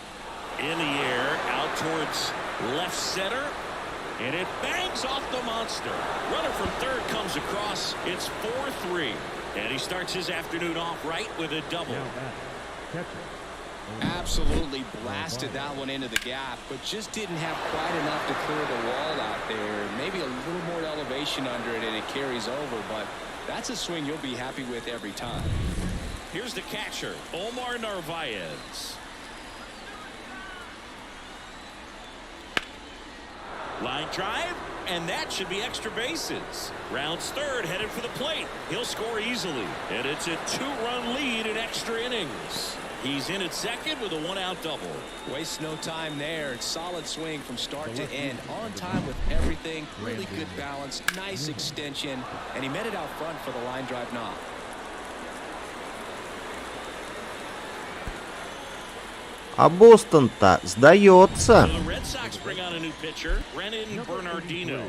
In the air, out towards left center. And it bangs off the monster. Runner from third comes across. It's 4-3. And he starts his afternoon off right with a double. Now batter, catcher. Absolutely blasted that one into the gap, but just didn't have quite enough to clear the wall out there. Maybe a little more elevation under it and it carries over, but that's a swing you'll be happy with every time. Here's the catcher, Omar Narvaez. Line drive, and that should be extra bases. Rounds third, headed for the plate. He'll score easily, and it's a 2-run lead in extra innings. He's in at second with a 1-out double. Wastes no time there. Solid swing from start to end. On time with everything. Really good balance. Nice extension. And he met it out front for the line drive knock. А Бостон-то сдается. The Red Sox bring on a new pitcher, Brennan Bernardino.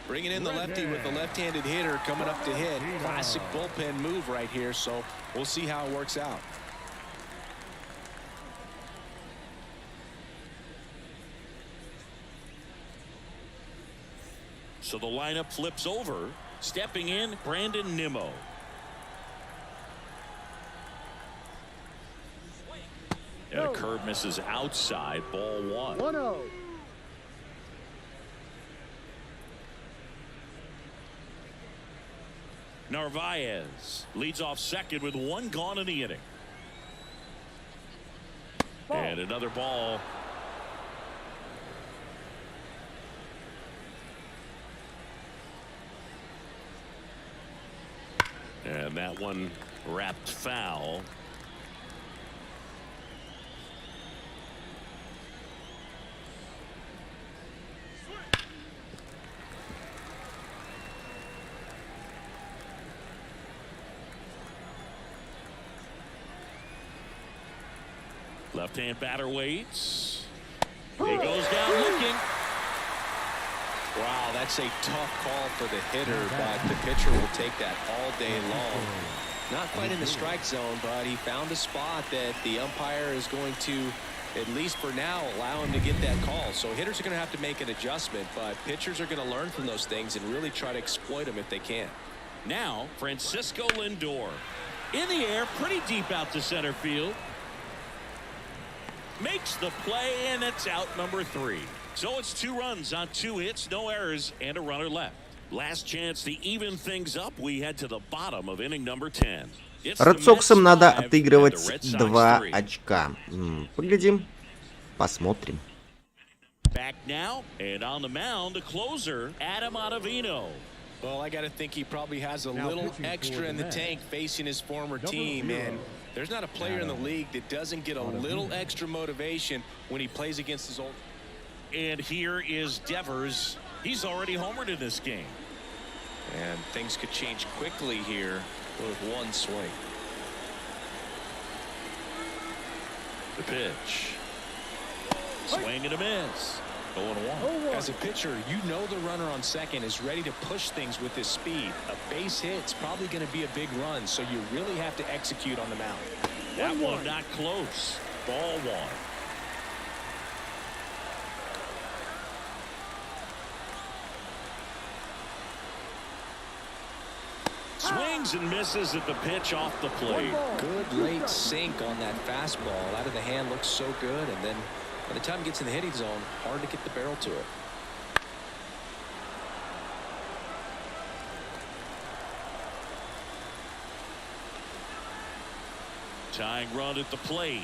Bringing in the lefty with the left-handed hitter coming up to hit. Classic bullpen move right here, so we'll see how it works out. So the lineup flips over. Stepping in, Brandon Nimmo. And a curve misses outside, ball 1. 1-0. Narvaez leads off second with 1 gone in the inning. Ball. And another ball. And that one wrapped foul. Left-hand batter waits. He goes down looking. Wow, that's a tough call for the hitter, but the pitcher will take that all day long. Not quite in the strike zone, but he found a spot that the umpire is going to, at least for now, allow him to get that call. So hitters are going to have to make an adjustment, but pitchers are going to learn from those things and really try to exploit them if they can. Now, Francisco Lindor. In the air, pretty deep out to center field. Makes the play, and it's out number 3. So it's 2 runs on 2 hits, no errors, and a runner left. Last chance to even things up. We head to the bottom of inning number 10. Red Sox'ам надо отыгрывать 2 очка. Поглядим, посмотрим. Back now, and on the mound, the closer, Adam Ottavino. Well, I got to think he probably has a little extra in the tank facing his former team, and there's not a player in the league that doesn't get a little extra motivation when he plays against his old. And here is Devers. He's already homered in this game. And things could change quickly here with 1 swing. The pitch. Swing and a miss. 0-1. As a pitcher, you know the runner on second is ready to push things with his speed. A base hit's probably going to be a big run, so you really have to execute on the mound. That one not close. Ball 1. Swings and misses at the pitch off the plate. Good late sink on that fastball. Out of the hand looks so good, and then by the time it gets in the hitting zone, hard to get the barrel to it. Tying run at the plate.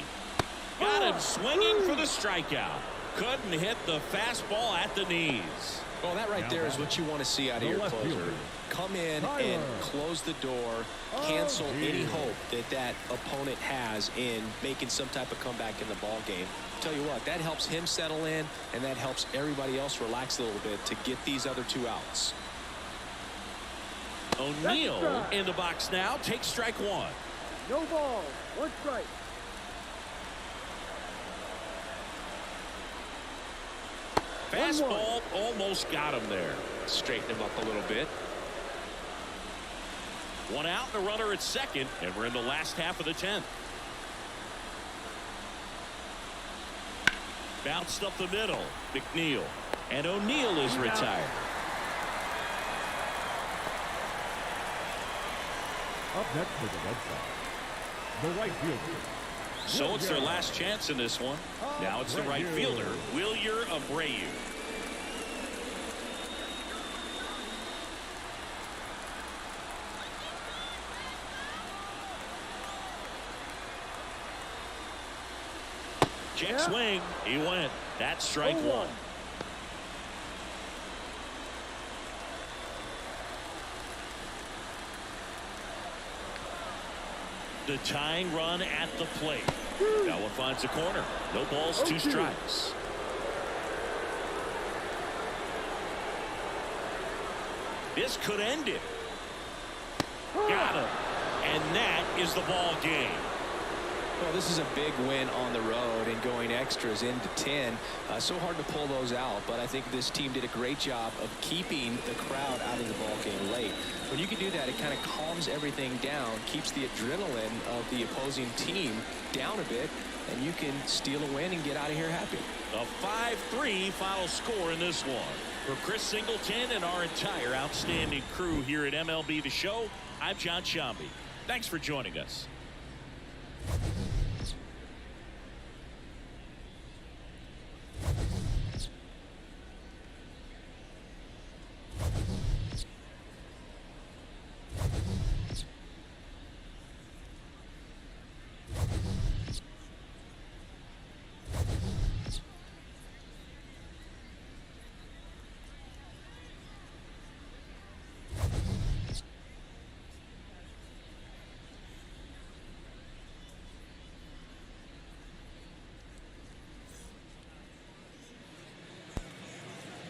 Got him swinging for the strikeout. Couldn't hit the fastball at the knees. Well, that right there is what you want to see out of your closer. Come in and close the door, cancel any hope that that opponent has in making some type of comeback in the ball game. Tell you what, that helps him settle in, and that helps everybody else relax a little bit to get these other 2 outs. O'Neill in the box now. Takes strike 1. No ball. 1 strike. Fastball almost got him there. Straighten him up a little bit. 1 out and a runner at second, and we're in the last half of the 10th. Bounced up the middle. McNeil. And O'Neill is retired. Up next for the Red Sox, the right fielder. So it's their last chance in this one. Now it's the right fielder, Wilyer Abreu. Check swing. He went. That's strike one. The tying run at the plate. Noah finds a corner. No balls, 2 strikes. This could end it. Got him. And that is the ball game. Well, this is a big win on the road and going extras into 10. So hard to pull those out, but I think this team did a great job of keeping the crowd out of the ball game late. When you can do that, it kind of calms everything down, keeps the adrenaline of the opposing team down a bit, and you can steal a win and get out of here happy. A 5-3 final score in this one. For Chris Singleton and our entire outstanding crew here at MLB The Show, I'm John Shambi. Thanks for joining us.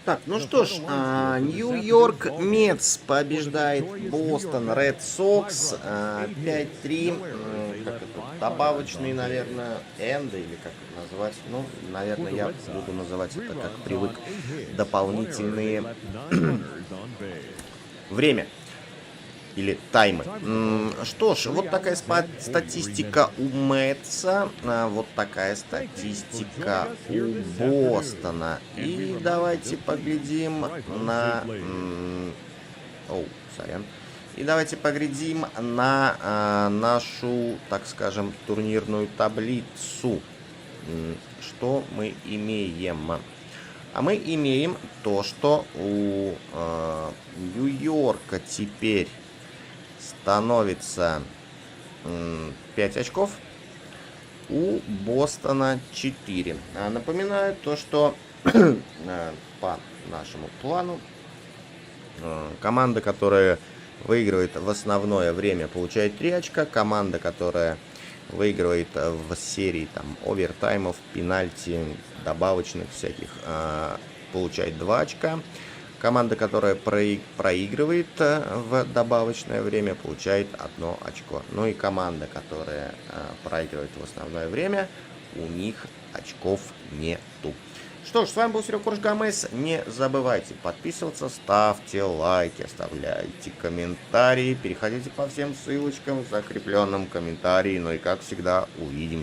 Так, ну что ж, Нью-Йорк METS побеждает Бостон RED SOX 5-3. Как это, добавочный, наверное, энды, или как это назвать. Ну, наверное, я буду называть это, как привык, дополнительные время. Или таймы. Что ж, вот такая статистика у Мэтса, вот такая статистика у Бостона. И давайте поглядим на... И давайте поглядим на нашу, так скажем, турнирную таблицу. Что мы имеем? А мы имеем то, что у Нью-Йорка теперь становится 5 очков, у Бостона 4. Напоминаю то, что по нашему плану команда, которая выигрывает в основное время, получает 3 очка. Команда, которая выигрывает в серии там овертаймов, пенальти, добавочных всяких, получает 2 очка. Команда, которая проигрывает в добавочное время, получает 1 очко. Ну и команда, которая проигрывает в основное время, у них очков нету. Что ж, с вами был WWEKorgeGames. Не забывайте подписываться, ставьте лайки, оставляйте комментарии, переходите по всем ссылочкам в закрепленном комментарии. Ну и как всегда, увидимся.